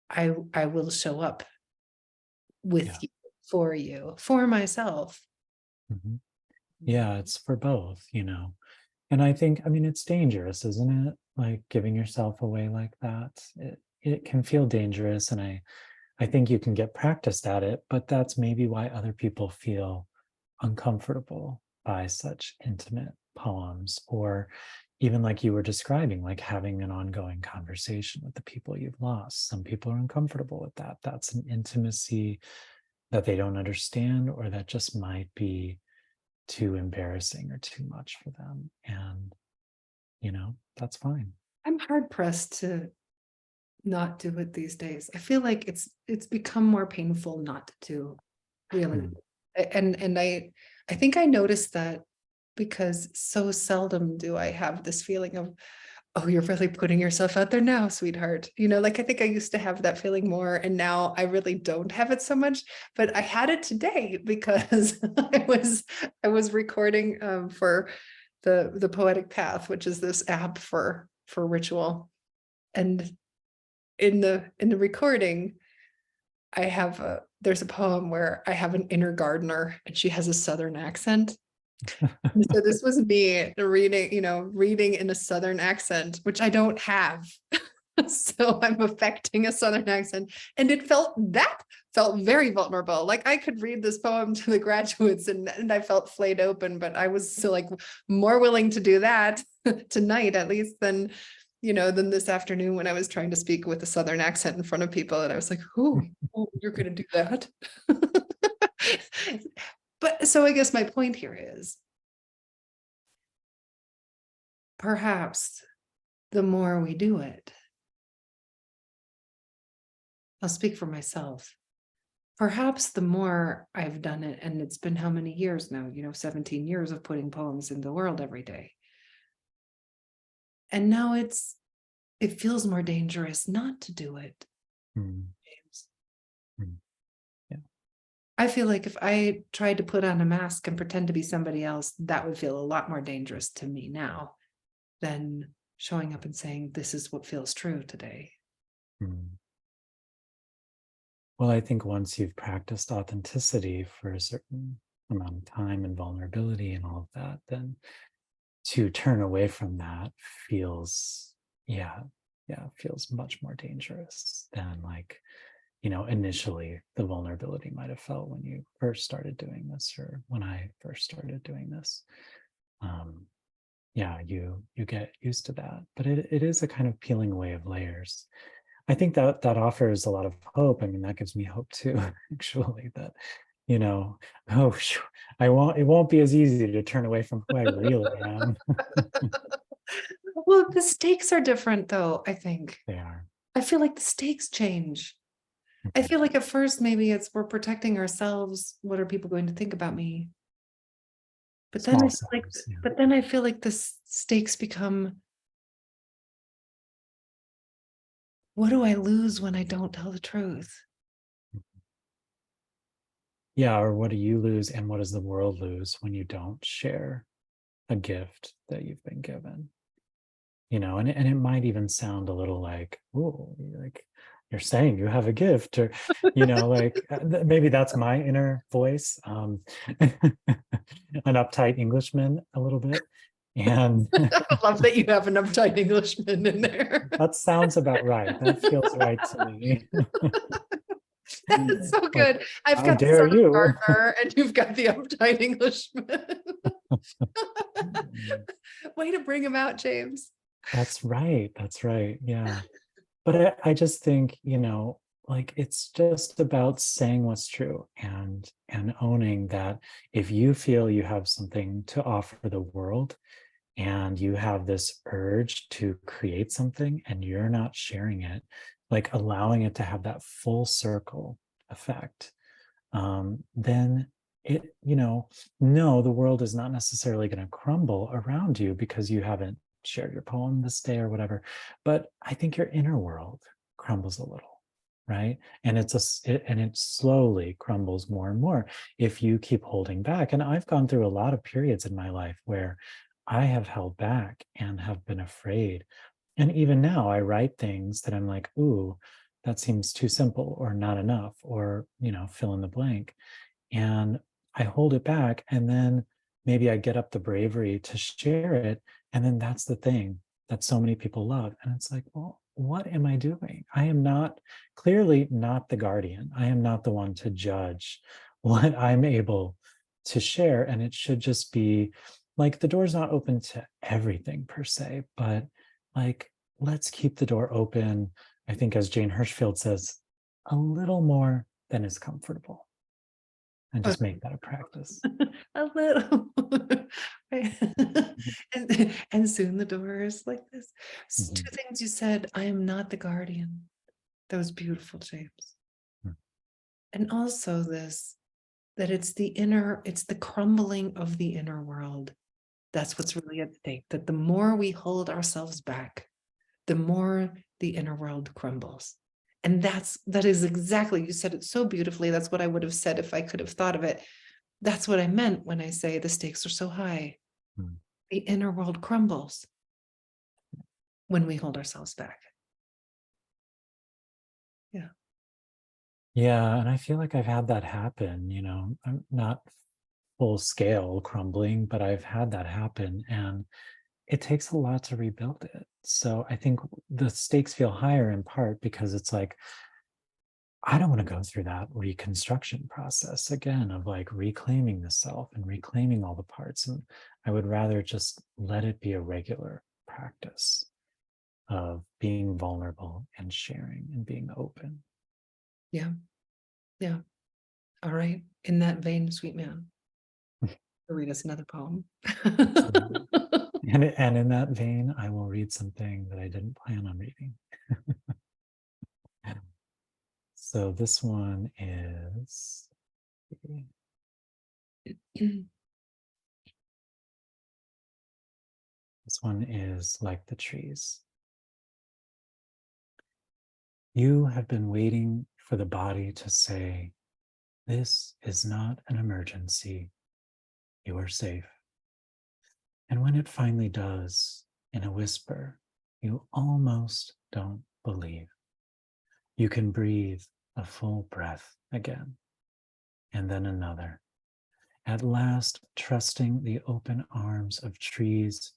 I will show up with Yeah. you, for myself. Mhm. Yeah, it's for both, And I think, it's dangerous, isn't it? Like giving yourself away like that. It can feel dangerous. And I think you can get practiced at it, but that's maybe why other people feel uncomfortable by such intimate poems, or even like you were describing, like having an ongoing conversation with the people you've lost. Some people are uncomfortable with that. That's an intimacy that they don't understand, or that just might be too embarrassing or too much for them. And, that's fine. I'm hard pressed to not do it these days. I feel like it's become more painful not to, really. Mm. And I think I noticed that because so seldom do I have this feeling of, oh, you're really putting yourself out there now, sweetheart. Like I think I used to have that feeling more, and now I really don't have it so much. But I had it today because I was recording for the Poetic Path, which is this app for ritual. And in the recording, there's a poem where I have an inner gardener and she has a Southern accent. And so this was me reading in a Southern accent, which I don't have. So I'm affecting a Southern accent. And it felt very vulnerable. Like I could read this poem to the graduates and I felt flayed open, but I was still like more willing to do that tonight, at least, than this afternoon when I was trying to speak with a Southern accent in front of people. And I was like, oh, you're going to do that. But so I guess my point here is, perhaps the more we do it, I'll speak for myself. Perhaps the more I've done it, and it's been how many years now, 17 years of putting poems in the world every day. And now it feels more dangerous not to do it, Mm. James. Mm. Yeah. I feel like if I tried to put on a mask and pretend to be somebody else, that would feel a lot more dangerous to me now than showing up and saying, this is what feels true today. Mm. Well, I think once you've practiced authenticity for a certain amount of time and vulnerability and all of that, then to turn away from that feels, feels much more dangerous than like initially the vulnerability might have felt when you first started doing this, or when I first started doing this. Yeah, you get used to that, but it is a kind of peeling away of layers. I think that offers a lot of hope. I mean, that gives me hope too, actually, that, oh, it won't be as easy to turn away from who I really am. Well, the stakes are different though, I think. They are. I feel like the stakes change. I feel like at first maybe it's we're protecting ourselves. What are people going to think about me? But then I Small feel like, selves, yeah. but then I feel like the stakes become, what do I lose when I don't tell the truth? Yeah, or what do you lose and what does the world lose when you don't share a gift that you've been given? And it might even sound a little like, oh, like you're saying you have a gift, or like maybe that's my inner voice, an uptight Englishman a little bit. And I love that you have an uptight Englishman in there. that sounds about right. That feels right to me. That's so Like, good. I've how got the dare son of you? Gardner and you've got the uptight Englishman. Way to bring him out, James. That's right. That's right. Yeah. But I just think, like it's just about saying what's true, and owning that if you feel you have something to offer the world, and you have this urge to create something and you're not sharing it, like allowing it to have that full circle effect, then it, no, the world is not necessarily going to crumble around you because you haven't shared your poem this day or whatever. But I think your inner world crumbles a little, right? And it slowly crumbles more and more if you keep holding back. And I've gone through a lot of periods in my life where I have held back and have been afraid. And even now I write things that I'm like, ooh, that seems too simple or not enough, or, fill in the blank. And I hold it back. And then maybe I get up the bravery to share it. And then that's the thing that so many people love. And it's like, well, what am I doing? I am clearly not the guardian. I am not the one to judge what I'm able to share. And it should just be like the door's not open to everything per se, but like, let's keep the door open. I think, as Jane Hirschfield says, a little more than is comfortable, and just make that a practice. A little. And soon the door is like this. Two Mhm. things you said. I am not the guardian. That was beautiful, James. Mm. And also this, that it's the crumbling of the inner world. That's what's really at stake. That the more we hold ourselves back, the more the inner world crumbles. And that is exactly, you said it so beautifully. That's what I would have said if I could have thought of it. That's what I meant when I say the stakes are so high. Mm. The inner world crumbles when we hold ourselves back. Yeah. Yeah, and I feel like I've had that happen, I'm not full scale crumbling, but I've had that happen, and it takes a lot to rebuild it. So I think the stakes feel higher in part because it's like, I don't want to go through that reconstruction process again of like reclaiming the self and reclaiming all the parts. And I would rather just let it be a regular practice of being vulnerable and sharing and being open. Yeah. Yeah. All right. In that vein, sweet man, read us another poem. And in that vein, I will read something that I didn't plan on reading. So this one is, Like the Trees. You have been waiting for the body to say, "This is not an emergency. You are safe." And when it finally does, in a whisper, you almost don't believe. You can breathe a full breath again, and then another. At last, trusting the open arms of trees,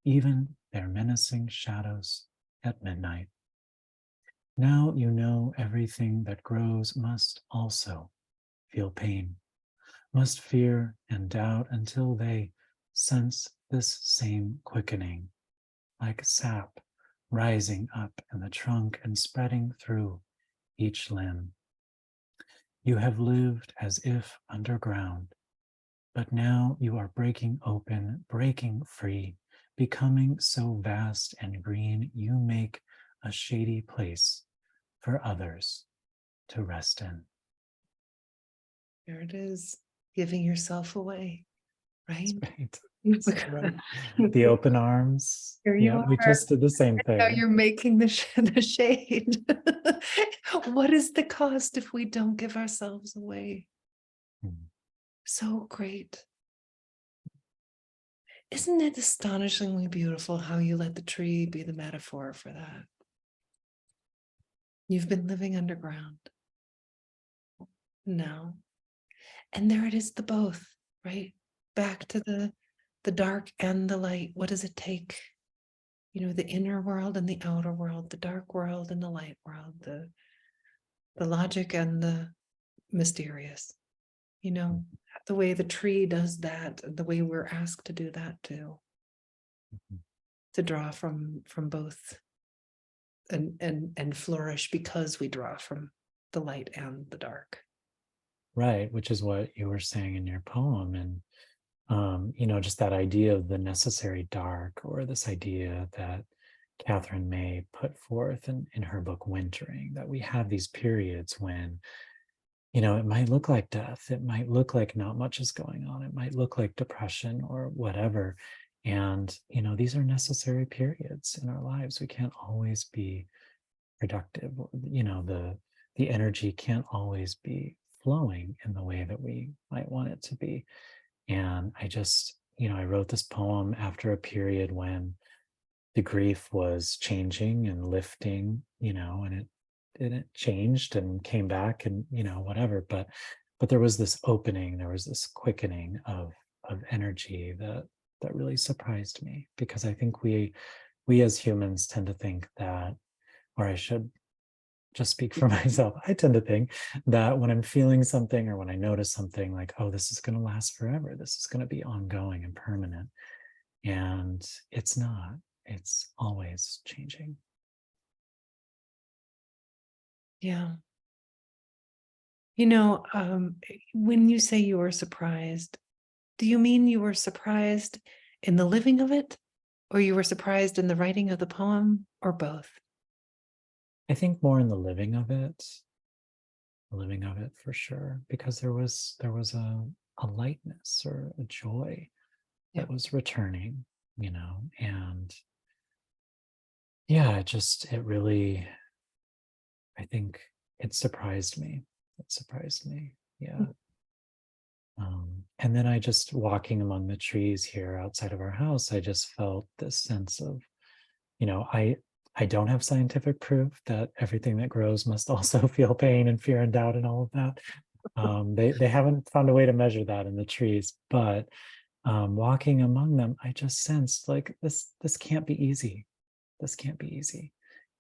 even their menacing shadows at midnight. Now you know everything that grows must also feel pain, must fear and doubt until they sense this same quickening, like sap rising up in the trunk and spreading through each limb. You have lived as if underground, but now you are breaking open, breaking free, becoming so vast and green, you make a shady place for others to rest in. There it is, giving yourself away, right? That's right. So right. The open arms. Here you Yeah, we are. just did the same Now thing. you're making the, the shade. What is the cost if we don't give ourselves away? Mm. So great. Isn't it astonishingly beautiful how you let the tree be the metaphor for that? You've been living underground now. And there it is, the both, right? Back to the dark and the light. What does it take? You know, the inner world and the outer world, the dark world and the light world, the logic and the mysterious. You know, the way the tree does that, the way we're asked to do that too, to draw from both and flourish because we draw from the light and the dark. Right, which is what you were saying in your poem. And just that idea of the necessary dark, or this idea that Catherine May put forth in her book Wintering, that we have these periods when, it might look like death, it might look like not much is going on, it might look like depression or whatever. And, these are necessary periods in our lives. We can't always be productive. The energy can't always be flowing in the way that we might want it to be. And I wrote this poem after a period when the grief was changing and lifting, and it changed and came back and, whatever. But there was this opening, there was this quickening of energy that really surprised me, because I think we as humans tend to think that, or I should just speak for myself, I tend to think that when I'm feeling something or when I notice something, like, oh, this is going to last forever, this is going to be ongoing and permanent. And it's not, it's always changing. Yeah. You know, when you say you were surprised, do you mean you were surprised in the living of it, or you were surprised in the writing of the poem, or both? I think more in the living of it for sure, because there was a lightness or a joy Yeah. that was returning, and yeah, it really, I think it surprised me. It surprised me. Yeah. And then I just walking among the trees here outside of our house, I just felt this sense of, I don't have scientific proof that everything that grows must also feel pain and fear and doubt and all of that. They haven't found a way to measure that in the trees, but walking among them, I just sensed like this can't be easy. This can't be easy,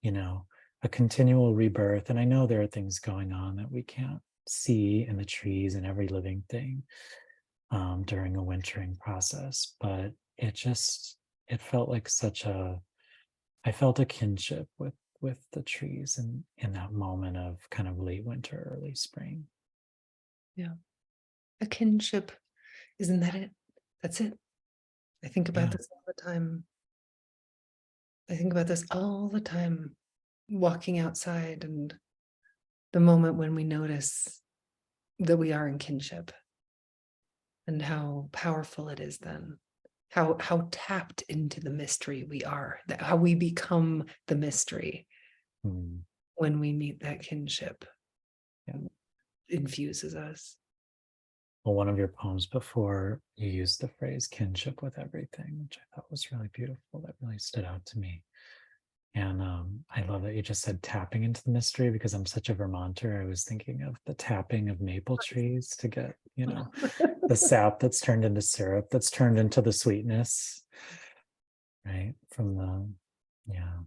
you know, a continual rebirth. And I know there are things going on that we can't see in the trees and every living thing during a wintering process, but it felt like I felt a kinship with the trees and in that moment of kind of late winter, early spring. Yeah. A kinship. Isn't that it? That's it. I think about Yeah. this all the time. I think about this all the time, walking outside and the moment when we notice that we are in kinship, and how powerful it is then. How tapped into the mystery we are, that how we become the mystery Mm, when we meet that kinship yeah. infuses us. Well, one of your poems before, you used the phrase kinship with everything, which I thought was really beautiful. That really stood out to me. And I love that you just said tapping into the mystery, because I'm such a Vermonter. I was thinking of the tapping of maple trees to get, the sap that's turned into syrup, that's turned into the sweetness, right? Yeah.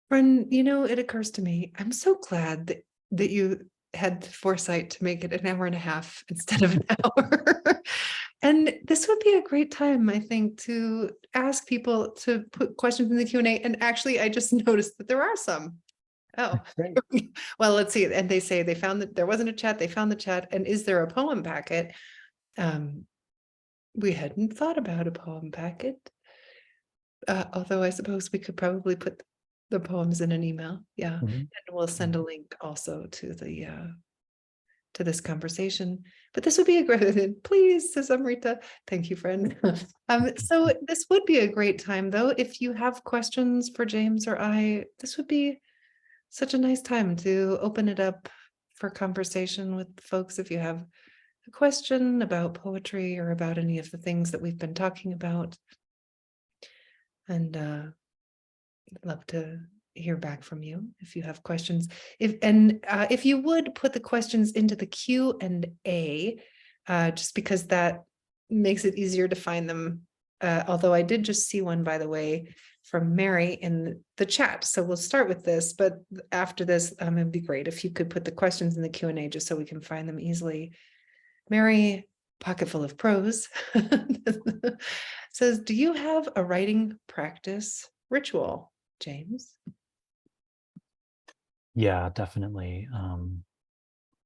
Friend, it occurs to me, I'm so glad that you had the foresight to make it an hour and a half instead of an hour. And this would be a great time, I think, to ask people to put questions in the Q&A. And actually, I just noticed that there are some. Oh, Great. well, let's see. And they say they found that there wasn't a chat. They found the chat. And is there a poem packet? We hadn't thought about a poem packet. Although I suppose we could probably put the poems in an email. Yeah. Mhm. And we'll send a link also to to this conversation. But this would be a great, please, says Amrita. Thank you, friend. So this would be a great time, though, if you have questions for James or I, this would be such a nice time to open it up for conversation with folks. If you have a question about poetry or about any of the things that we've been talking about. And I'd love to hear back from you if you have questions. If you would put the questions into the Q&A, just because that makes it easier to find them. Although I did just see one, by the way, from Mary in the chat. So we'll start with this, but after this, it'd be great if you could put the questions in the Q&A just so we can find them easily. Mary, pocket full of prose, says, do you have a writing practice ritual, James? Yeah, definitely.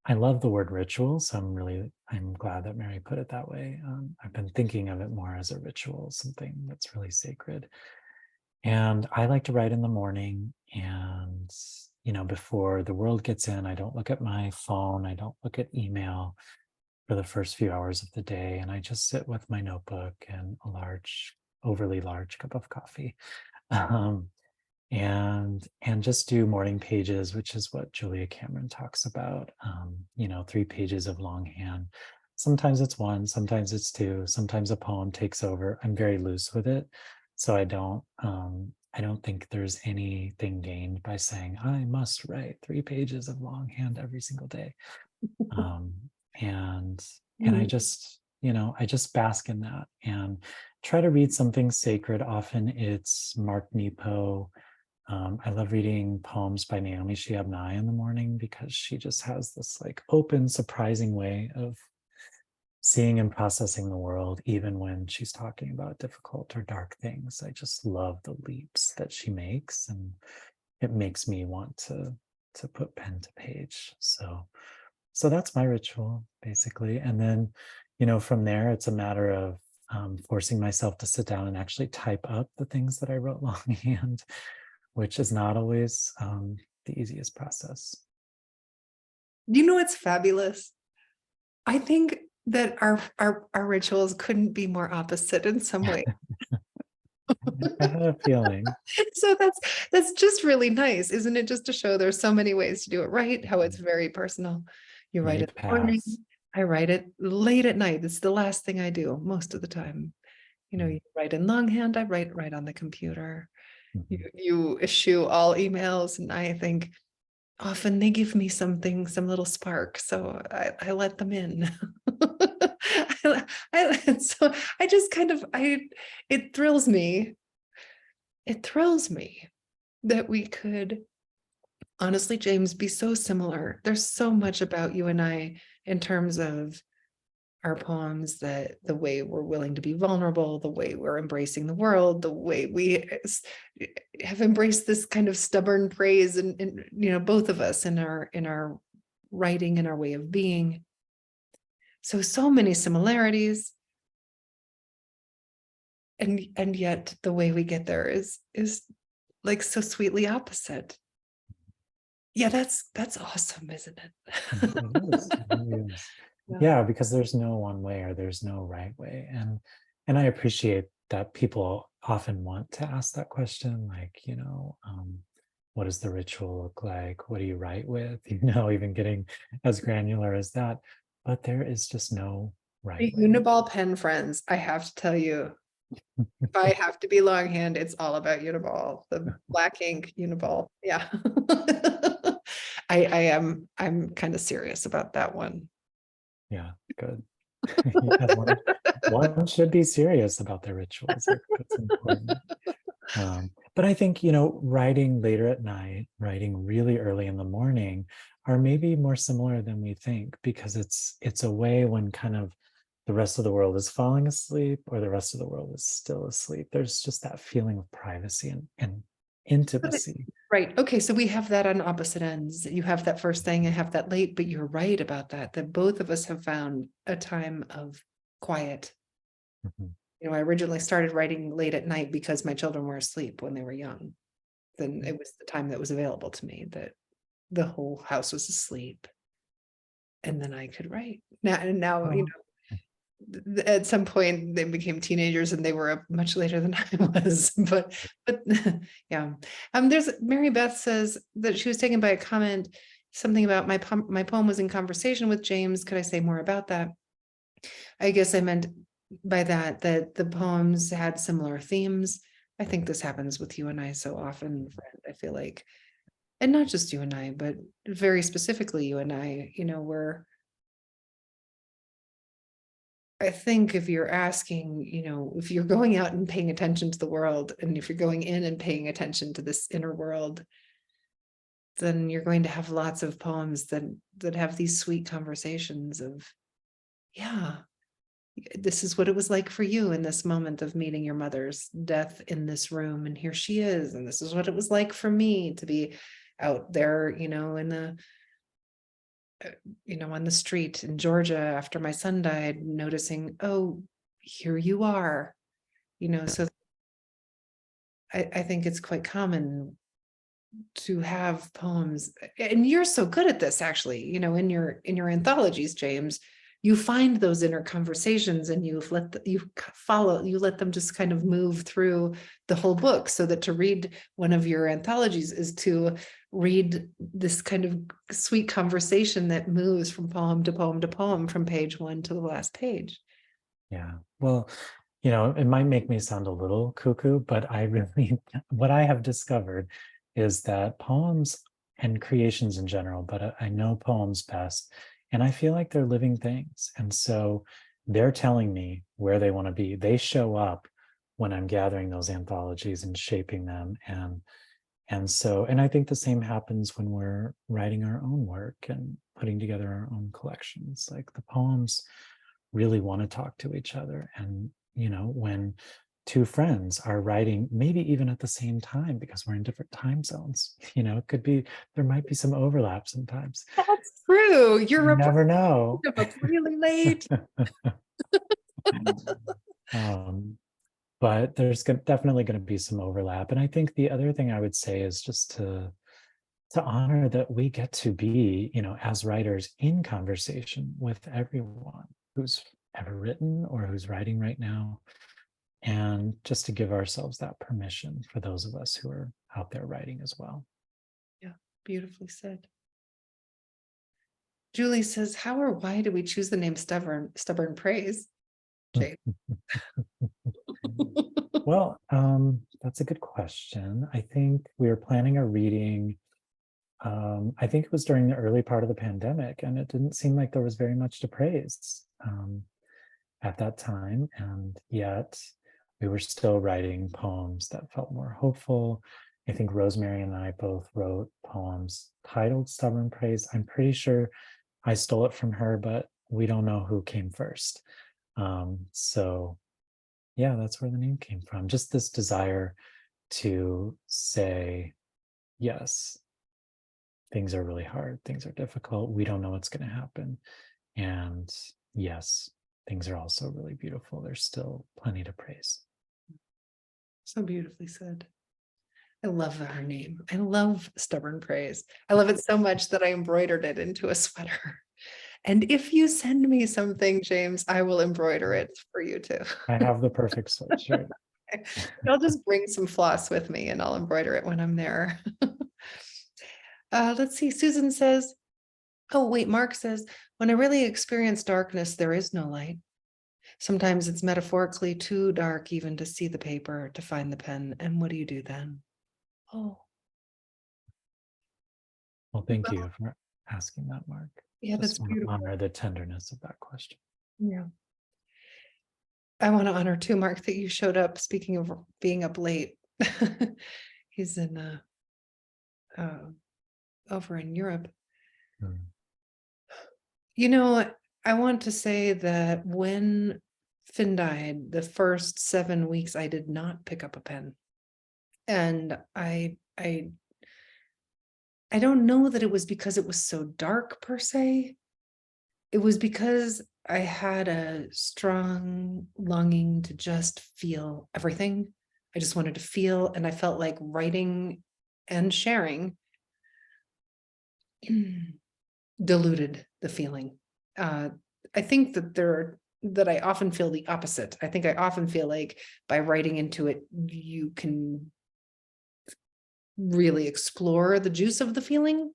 I love the word ritual, so I'm glad that Mary put it that way. I've been thinking of it more as a ritual, something that's really sacred. And I like to write in the morning, and before the world gets in, I don't look at my phone, I don't look at email for the first few hours of the day, and I just sit with my notebook and a overly large cup of coffee. Um, and just do morning pages, which is what Julia Cameron talks about. 3 pages of longhand. Sometimes it's one, sometimes it's two, sometimes a poem takes over. I'm very loose with it, so I don't think there's anything gained by saying I must write 3 pages of longhand every single day. um, and I just I just bask in that and try to read something sacred. Often it's Mark Nepo. I love reading poems by Naomi Shihab Nye in the morning because she just has this like open, surprising way of seeing and processing the world, even when she's talking about difficult or dark things. I just love the leaps that she makes, and it makes me want to put pen to page. So that's my ritual, basically. And then, from there, it's a matter of forcing myself to sit down and actually type up the things that I wrote longhand, which is not always the easiest process. It's fabulous. I think that our rituals couldn't be more opposite in some way. I had a feeling. So that's just really nice, isn't it? Just to show there's so many ways to do it right, how it's very personal. You write Many it in the morning, paths. I write it late at night. It's the last thing I do most of the time. You write in longhand, I write right on the computer. You issue all emails, and I think often they give me something, some little spark, so I let them in. So I just it thrills me. It thrills me that we could, honestly, James, be so similar. There's so much about you and I in terms of our poems, that the way we're willing to be vulnerable, the way we're embracing the world, the way we have embraced this kind of stubborn praise, and both of us in our writing and our way of being. So many similarities, and yet the way we get there is like so sweetly opposite. Yeah, that's awesome, isn't it? It is. It really is. Yeah. Yeah, because there's no one way or there's no right way. And I appreciate that people often want to ask that question, like, what does the ritual look like? What do you write with? Even getting as granular as that. But there is just no right way. Uniball pen friends, I have to tell you, if I have to be longhand, it's all about Uniball, the black ink Uniball. Yeah. I'm kind of serious about that one. Yeah, good. Yes, one should be serious about their rituals. That's important. But I think, writing later at night, writing really early in the morning are maybe more similar than we think, because it's a way when kind of the rest of the world is falling asleep or the rest of the world is still asleep. There's just that feeling of privacy and intimacy. Right. Okay. So we have that on opposite ends. You have that first thing, I have that late, but you're right about that both of us have found a time of quiet. Mhm. I originally started writing late at night because my children were asleep when they were young. Then it was the time that was available to me, that the whole house was asleep. And then I could write. Now, Oh, at some point they became teenagers and they were up much later than I was. But yeah. There's Mary Beth says that she was taken by a comment, something about my poem was in conversation with James. Could I say more about that? I guess I meant by that the poems had similar themes. I think this happens with you and I so often, friend. I feel like, and not just you and I, but very specifically you and I, I think if you're asking, if you're going out and paying attention to the world, and if you're going in and paying attention to this inner world, then you're going to have lots of poems that have these sweet conversations of, yeah, this is what it was like for you in this moment of meeting your mother's death in this room, and here she is, and this is what it was like for me to be out there, in the on the street in Georgia after my son died, noticing, oh, here you are, so I think it's quite common to have poems, and you're so good at this, actually, in your anthologies, James. You find those inner conversations and you let them just kind of move through the whole book, so that to read one of your anthologies is to read this kind of sweet conversation that moves from poem to poem to poem, from page one to the last page. yeah. Well, it might make me sound a little cuckoo, but I really, what I have discovered is that poems and creations in general, but I know poems best, and I feel like they're living things. And so they're telling me where they want to be. They show up when I'm gathering those anthologies and shaping them. And I think the same happens when we're writing our own work and putting together our own collections. Like, the poems really want to talk to each other. And when two friends are writing, maybe even at the same time, because we're in different time zones, it could be, there might be some overlap sometimes. That's true. You're You never know. up really late. um, but there's definitely going to be some overlap. And I think the other thing I would say is just to honor that we get to be, as writers, in conversation with everyone who's ever written or who's writing right now, and just to give ourselves that permission for those of us who are out there writing as well. Yeah, beautifully said. Julie says, how or why do we choose the name Stubborn Praise? Jade. Well, that's a good question. I think we were planning a reading. I think it was during the early part of the pandemic, and it didn't seem like there was very much to praise at that time. And yet we were still writing poems that felt more hopeful. I think Rosemerry and I both wrote poems titled Stubborn Praise. I'm pretty sure I stole it from her, but we don't know who came first. So yeah, that's where the name came from. Just this desire to say, yes, things are really hard, things are difficult, we don't know what's going to happen. And yes, things are also really beautiful. There's still plenty to praise. So beautifully said. I love her name. I love Stubborn Praise. I love it so much that I embroidered it into a sweater. And if you send me something, James, I will embroider it for you too. I have the perfect sweatshirt. I'll just bring some floss with me and I'll embroider it when I'm there. Let's see. Susan says, oh, wait, Mark says, when I really experience darkness, there is no light. Sometimes it's metaphorically too dark even to see the paper, to find the pen. And what do you do then? Oh, Well, thank you for asking that, Mark. yeah, that's Just want to beautiful. honor the tenderness of that question. Yeah. I want to honor too, Mark, that you showed up, speaking of being up late, He's in uh, over in Europe. Mm. You know, I want to say that when Finn died, the first 7 weeks, I did not pick up a pen. And I don't know that it was because it was so dark per se. It was because I had a strong longing to just feel everything. I just wanted to feel, and I felt like writing and sharing diluted the feeling. I think that I often feel the opposite. I think I often feel like by writing into it, you can really explore the juice of the feeling.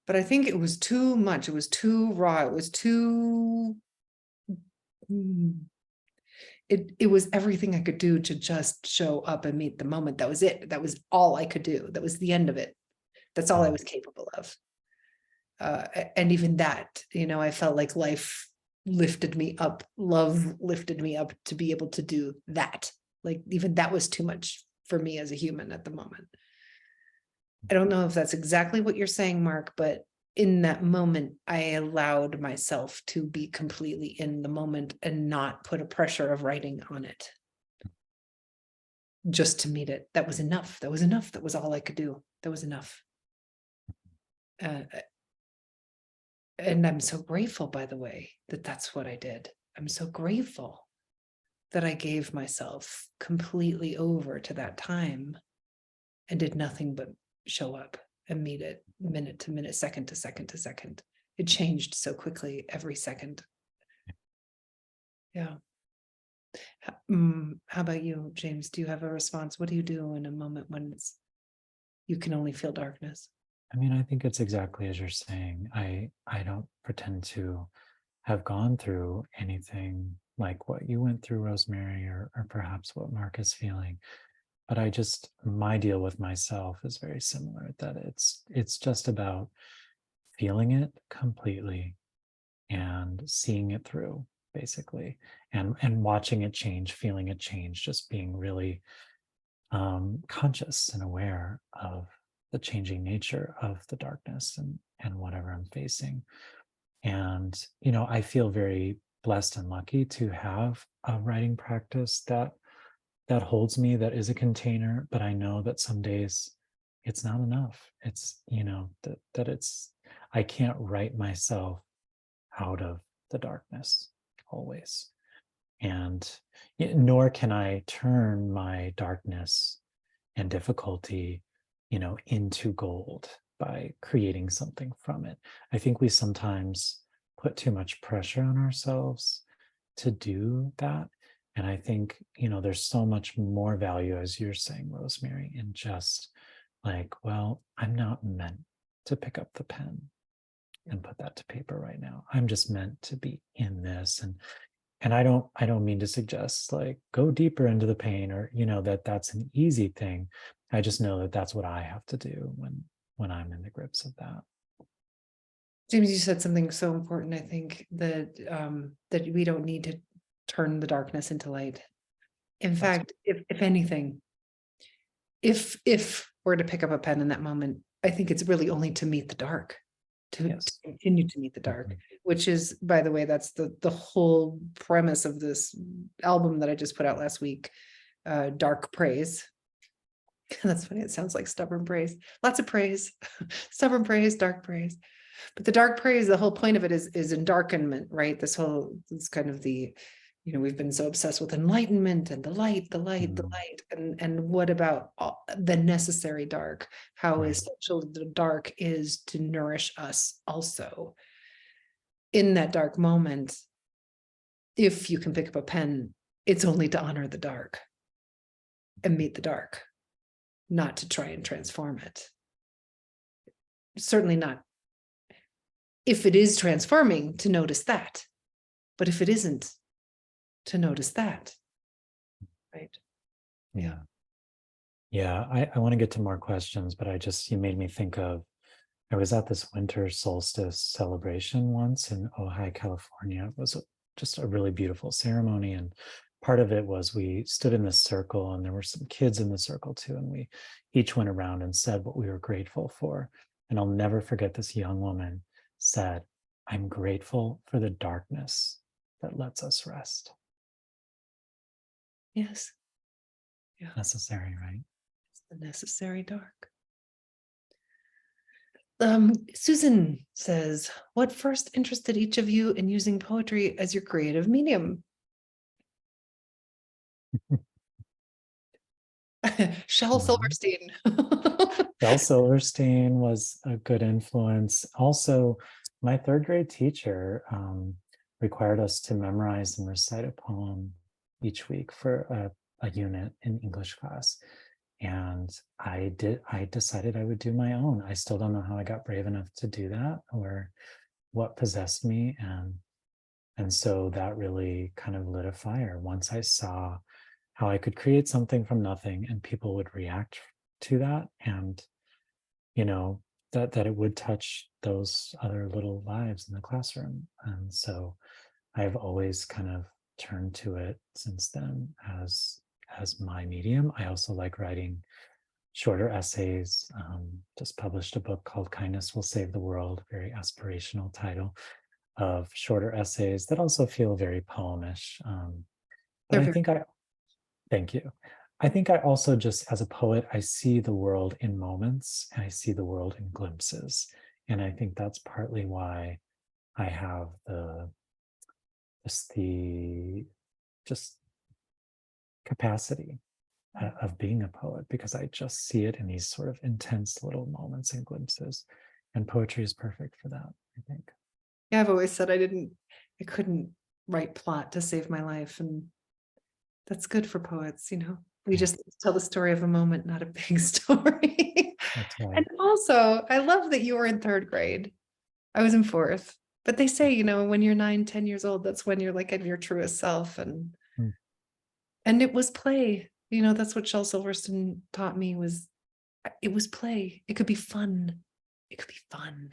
But I think it was too much. It was too raw. It was too. It was everything I could do to just show up and meet the moment. That was it. That was all I could do. That was the end of it. That's all I was capable of. And even that, I felt like life lifted me up, love lifted me up to be able to do that. Like even that was too much for me as a human at the moment. I don't know if that's exactly what you're saying, Mark, but in that moment, I allowed myself to be completely in the moment and not put a pressure of writing on it. Just to meet it. That was enough. That was enough. That was all I could do. That was enough. And I'm so grateful, by the way, that that's what I did. I'm so grateful that I gave myself completely over to that time and did nothing but show up and meet it minute to minute, second to second to second. It changed so quickly every second. Yeah. How about you, James? Do you have a response? What do you do in a moment when you can only feel darkness? I mean, I think it's exactly as you're saying. I don't pretend to have gone through anything like what you went through, Rosemary, or perhaps what Mark is feeling. But my deal with myself is very similar, that it's just about feeling it completely and seeing it through, basically, and watching it change, feeling it change, just being really conscious and aware of the changing nature of the darkness and whatever I'm facing. And I feel very blessed and lucky to have a writing practice that holds me, that is a container. But I know that some days it's not enough. It's that it's I can't write myself out of the darkness always. And nor can I turn my darkness and difficulty, into gold by creating something from it. I think we sometimes put too much pressure on ourselves to do that. And I think, there's so much more value, as you're saying, Rosemary, in just like, well, I'm not meant to pick up the pen and put that to paper right now. I'm just meant to be in this. And I don't mean to suggest like go deeper into the pain, or that's an easy thing. I just know that that's what I have to do when I'm in the grips of that. James, you said something so important. I think that that we don't need to turn the darkness into light. In fact, if anything, if we're to pick up a pen in that moment, I think it's really only to meet the dark, to continue to meet the dark, which is, by the way, that's the whole premise of this album that I just put out last week, Dark Praise. That's funny. It sounds like stubborn praise. Lots of praise, stubborn praise, dark praise. But the dark praise, the whole point of it is endarkenment, right? This kind of the, we've been so obsessed with enlightenment and the light, the light. And what about the necessary dark? How essential the dark is to nourish us also. In that dark moment, if you can pick up a pen, it's only to honor the dark and meet the dark, not to try and transform it. Certainly not. If it is transforming, to notice that. But if it isn't, to notice that. Right. Yeah. Yeah. I want to get to more questions, but you made me think of, I was at this winter solstice celebration once in Ojai, California. It was just a really beautiful ceremony. And part of it was we stood in this circle and there were some kids in the circle too. And we each went around and said what we were grateful for. And I'll never forget this young woman said, "I'm grateful for the darkness that lets us rest." Yes. Yeah. Necessary, right? It's the necessary dark. Susan says, what first interested each of you in using poetry as your creative medium? Shel Silverstein. Belle Silverstein was a good influence. Also, my third grade teacher required us to memorize and recite a poem each week for a unit in English class. And I decided I would do my own. I still don't know how I got brave enough to do that or what possessed me. And so that really kind of lit a fire once I saw how I could create something from nothing and people would react to that, and that it would touch those other little lives in the classroom. And so I've always kind of turned to it since then as my medium. I also like writing shorter essays. Just published a book called Kindness Will Save the World, very aspirational title of shorter essays that also feel very poemish. But I think thank you. I think I also just, as a poet, I see the world in moments and I see the world in glimpses. And I think that's partly why I have just capacity of being a poet, because I just see it in these sort of intense little moments and glimpses. And poetry is perfect for that, I think. Yeah, I've always said I couldn't write plot to save my life. And that's good for poets, we just tell the story of a moment, not a big story. That's right. And also, I love that you were in third grade. I was in fourth, but they say, when you're 9, 10 years old, that's when you're like in your truest self. And it was play, that's what Shel Silverstein taught me it was play. It could be fun. It could be fun.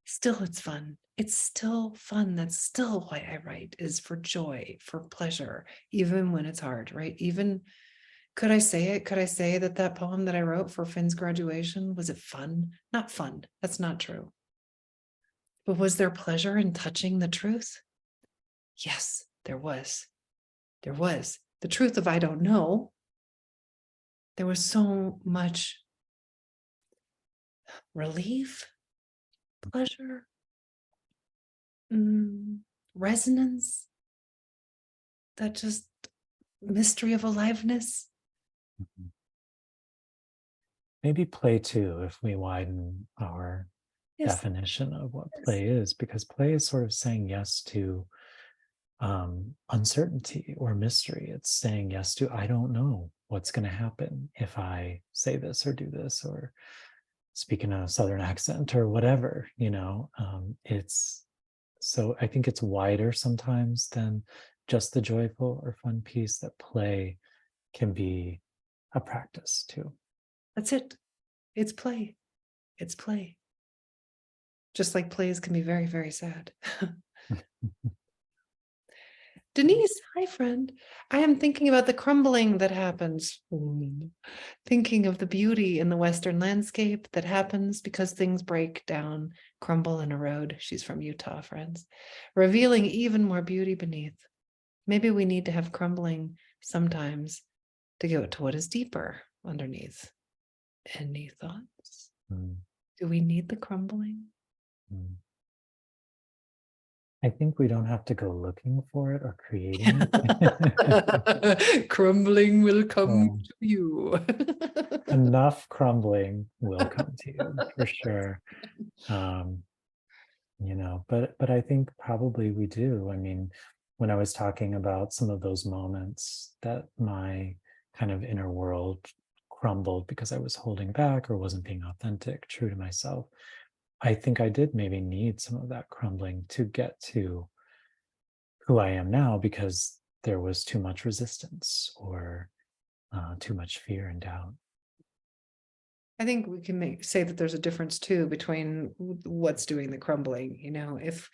Still, it's fun. It's still fun. That's still why I write, is for joy, for pleasure, even when it's hard, right? Even, could I say it? Could I say that poem that I wrote for Finn's graduation, was it fun? Not fun. That's not true. But was there pleasure in touching the truth? Yes, there was. There was. The truth of I don't know. There was so much relief, pleasure, resonance, that just mystery of aliveness. Maybe play too, if we widen our definition of what play is, because play is sort of saying yes to uncertainty or mystery. It's saying yes to, I don't know what's going to happen if I say this or do this or speak in a Southern accent or whatever, it's so I think it's wider sometimes than just the joyful or fun piece, that play can be a practice too. That's it. It's play. It's play. Just like plays can be very, very sad. Denise, hi friend. I am thinking about the crumbling that happens. Thinking of the beauty in the Western landscape that happens because things break down, crumble, and erode. She's from Utah, friends. Revealing even more beauty beneath. Maybe we need to have crumbling sometimes to go to what is deeper underneath. Any thoughts? Do we need the crumbling? I think we don't have to go looking for it or creating it. Crumbling will come to you. Enough crumbling will come to you for sure. But I think probably we do. I mean, when I was talking about some of those moments that my kind of inner world crumbled because I was holding back or wasn't being authentic, true to myself, I think I did maybe need some of that crumbling to get to who I am now, because there was too much resistance or too much fear and doubt. I think we can say that there's a difference too between what's doing the crumbling. If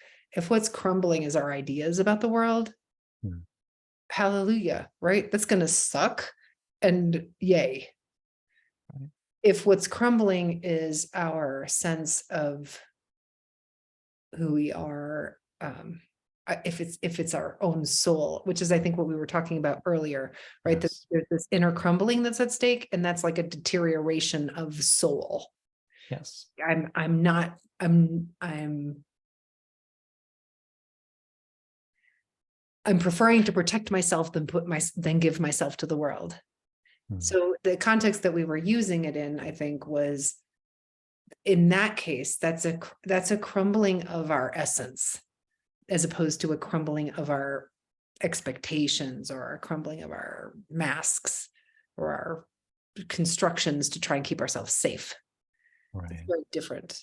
what's crumbling is our ideas about the world, hallelujah, right? That's going to suck. And yay. Right. If what's crumbling is our sense of who we are, if it's our own soul, which is I think what we were talking about earlier, right? Yes. There's this inner crumbling that's at stake, and that's like a deterioration of soul. Yes. I'm preferring to protect myself than give myself to the world. Mm. So the context that we were using it in, I think, was in that case, that's a crumbling of our essence, as opposed to a crumbling of our expectations or a crumbling of our masks or our constructions to try and keep ourselves safe. It's Right. very different.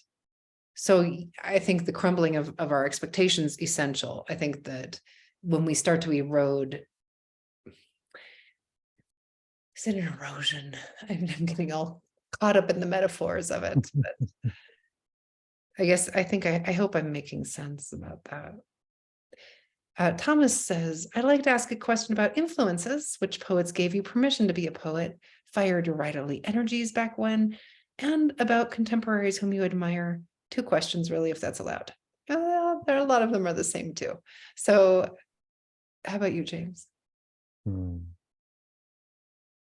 So I think the crumbling of our expectations essential. I think that when we start to erode, is it an erosion? I'm getting all caught up in the metaphors of it. But I guess I hope I'm making sense about that. Thomas says, I'd like to ask a question about influences. Which poets gave you permission to be a poet, fired your writerly energies back when, and about contemporaries whom you admire? 2 questions, really, if that's allowed. There are a lot of them are the same too. So how about you, James?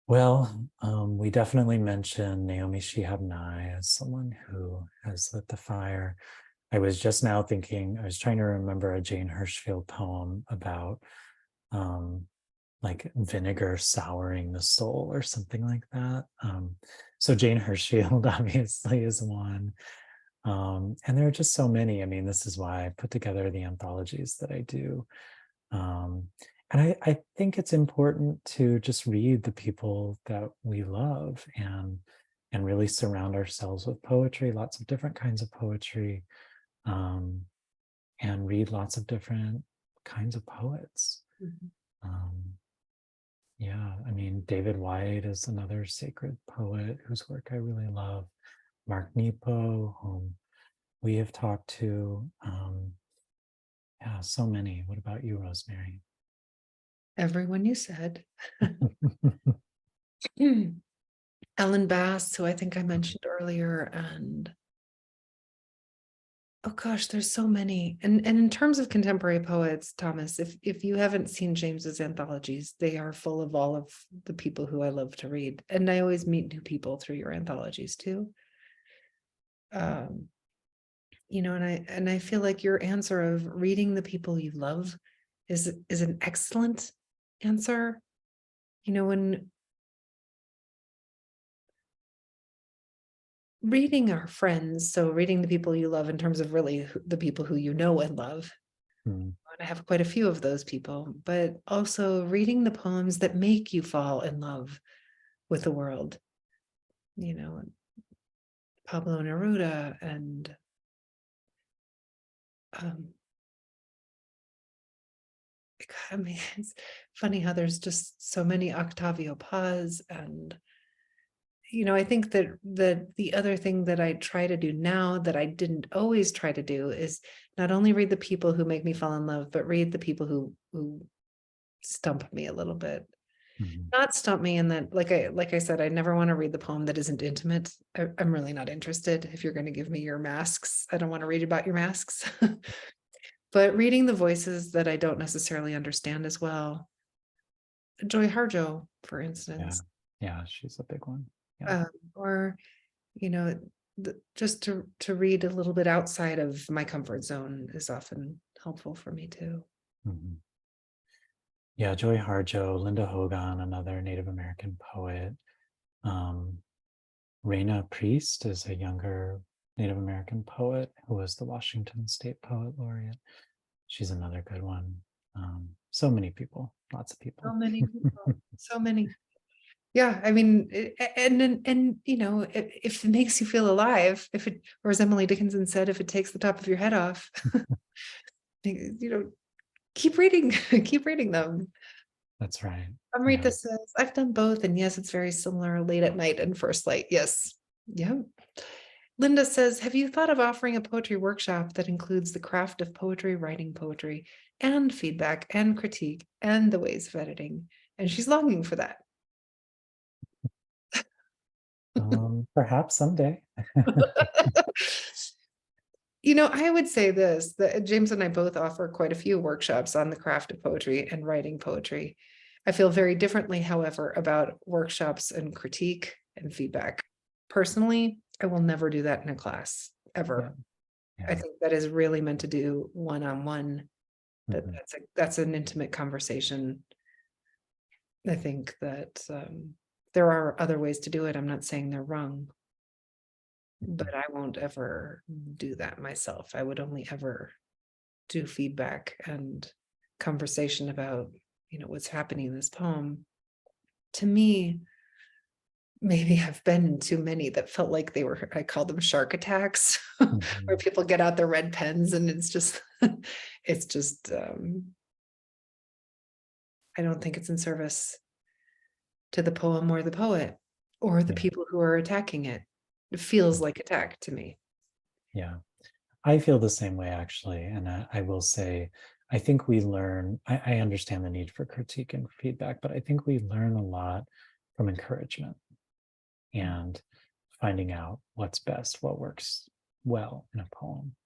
Well, we definitely mentioned Naomi Shihab Nye as someone who has lit the fire. I was just now thinking, I was trying to remember a Jane Hirschfield poem about like vinegar souring the soul or something like that. So Jane Hirschfield obviously is one. And there are just so many. I mean, this is why I put together the anthologies that I do. And I think it's important to just read the people that we love and really surround ourselves with poetry, lots of different kinds of poetry, and read lots of different kinds of poets. Yeah, I mean, David White is another sacred poet whose work I really love. Mark Nepo, whom we have talked to. Yeah, so many. What about you, Rosemary? Everyone you said. Ellen Bass, who I think I mentioned earlier, and oh gosh, there's so many. And in terms of contemporary poets, Thomas, if you haven't seen James's anthologies, they are full of all of the people who I love to read. And I always meet new people through your anthologies too. And I feel like your answer of reading the people you love is an excellent answer. When reading our friends, so reading the people you love in terms of really the people who you know and love. I have quite a few of those people, but also reading the poems that make you fall in love with the world. Pablo Neruda and I mean, it's funny how there's just so many Octavio Paz. And I think that the other thing that I try to do now that I didn't always try to do is not only read the people who make me fall in love, but read the people who stump me a little bit. Not stump me in that, like I said, I never want to read the poem that isn't intimate. I'm really not interested. If you're going to give me your masks, I don't want to read about your masks. But reading the voices that I don't necessarily understand as well. Joy Harjo, for instance. Yeah, she's a big one. Yeah. Or, just to read a little bit outside of my comfort zone is often helpful for me too. Yeah, Joy Harjo, Linda Hogan, another Native American poet. Raina Priest is a younger Native American poet who was the Washington State Poet Laureate. She's another good one. So many people, lots of people. So many people, so many. Yeah, I mean, and if it makes you feel alive, or as Emily Dickinson said, if it takes the top of your head off, keep reading, keep reading them. That's right. Amrita says, I've done both, and yes, it's very similar. Late at night and first light. Yes, yeah. Linda says, have you thought of offering a poetry workshop that includes the craft of poetry, writing poetry, and feedback and critique and the ways of editing? And she's longing for that. Perhaps someday. I would say this, that James and I both offer quite a few workshops on the craft of poetry and writing poetry. I feel very differently, however, about workshops and critique and feedback. Personally, I will never do that in a class, ever. Yeah. I think that is really meant to do one-on-one. Mhm. That's an intimate conversation. I think that there are other ways to do it. I'm not saying they're wrong, but I won't ever do that myself. I would only ever do feedback and conversation about, what's happening in this poem. To me, maybe I've been in too many that felt like they were, I call them shark attacks, where Mhm. people get out their red pens and it's just, I don't think it's in service to the poem or the poet or the Yeah. people who are attacking it. It feels like attack to me. Yeah. I feel the same way, actually. And I will say, I think we learn, I understand the need for critique and feedback, but I think we learn a lot from encouragement and finding out what's best, what works well in a poem.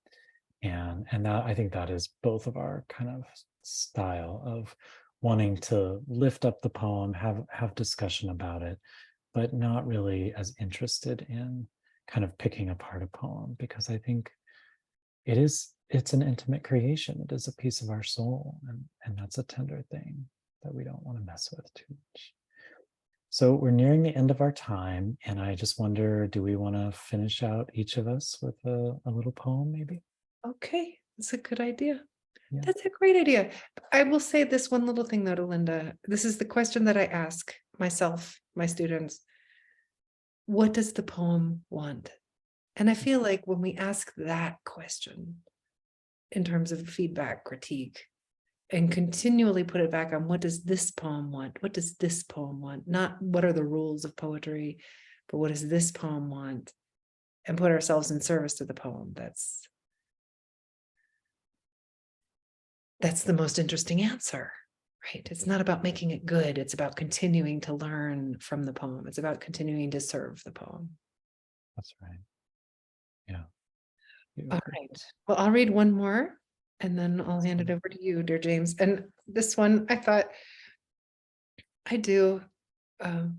And that, I think that is both of our kind of style of wanting to lift up the poem, have discussion about it, but not really as interested in kind of picking apart a poem, because I think it's an intimate creation. It is a piece of our soul, and that's a tender thing that we don't want to mess with too much. So we're nearing the end of our time, and I just wonder, do we want to finish out each of us with a little poem, maybe? Okay, that's a good idea. Yeah. That's a great idea. I will say this one little thing though to Linda. This is the question that I ask myself, my students. What does the poem want? And I feel like when we ask that question in terms of feedback, critique, and continually put it back on what does this poem want? What does this poem want? Not what are the rules of poetry, but what does this poem want? And put ourselves in service to the poem. That's the most interesting answer, right? It's not about making it good. It's about continuing to learn from the poem. It's about continuing to serve the poem. That's right. Yeah. All Beautiful. right. Well, I'll read one more and then I'll hand it over to you, dear James. And this one, I thought I do. Um,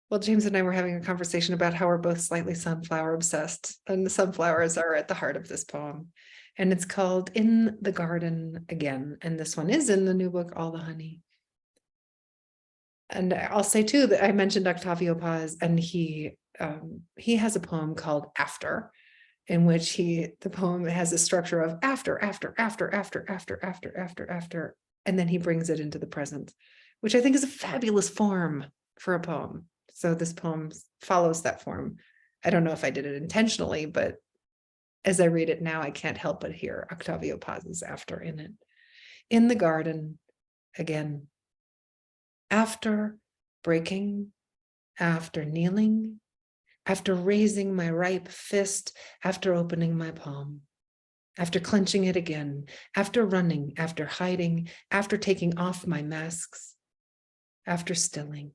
well, James and I were having a conversation about how we're both slightly sunflower obsessed, and the sunflowers are at the heart of this poem. And it's called In the Garden Again. And this one is in the new book, All the Honey. And I'll say too that I mentioned Octavio Paz, and he has a poem called After, in which the poem has a structure of after, and then he brings it into the present, which I think is a fabulous form for a poem. So this poem follows that form. I don't know if I did it intentionally, but as I read it now, I can't help but hear Octavio Paz's After in it. In the garden again. After breaking, after kneeling, after raising my ripe fist, after opening my palm, after clenching it again, after running, after hiding, after taking off my masks, after stilling,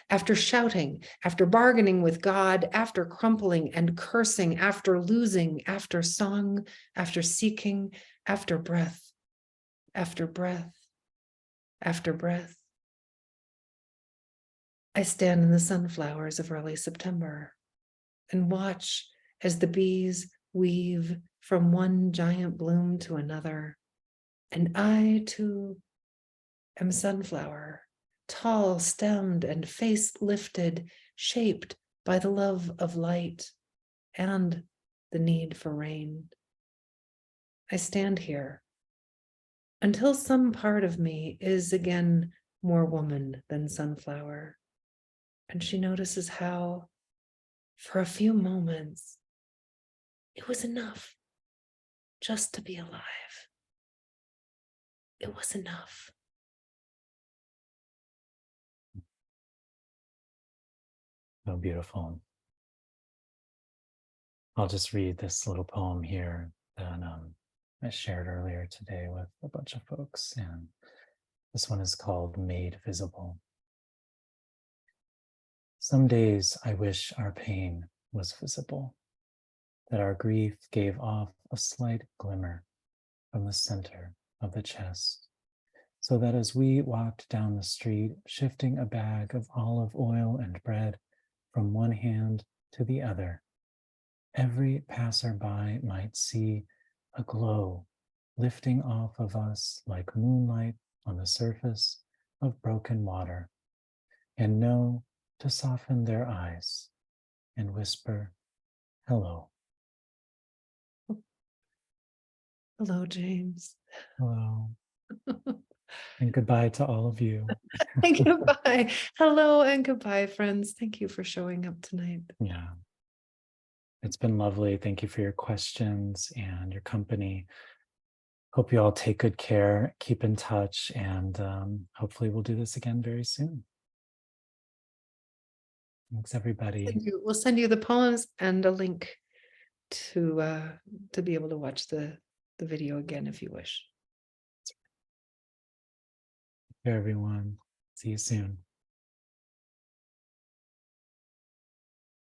after shouting, after bargaining with God, after crumpling and cursing, after losing, after song, after seeking, after breath, after breath, after breath. I stand in the sunflowers of early September and watch as the bees weave from one giant bloom to another. And I too am sunflower, tall stemmed and face lifted, shaped by the love of light and the need for rain. I stand here until some part of me is again more woman than sunflower. And she notices how, for a few moments, it was enough just to be alive. It was enough. So beautiful. I'll just read this little poem here that I shared earlier today with a bunch of folks. And this one is called Made Visible. Some days I wish our pain was visible, that our grief gave off a slight glimmer from the center of the chest, so that as we walked down the street, shifting a bag of olive oil and bread from one hand to the other, every passerby might see a glow lifting off of us like moonlight on the surface of broken water, and know to soften their eyes and whisper, hello. Hello, James. Hello. And goodbye to all of you. And goodbye. Hello and goodbye, friends. Thank you for showing up tonight. Yeah. It's been lovely. Thank you for your questions and your company. Hope you all take good care, keep in touch, and hopefully we'll do this again very soon. Thanks, everybody. We'll send you the poems and a link to be able to watch the video again if you wish. Take care, everyone. See you soon.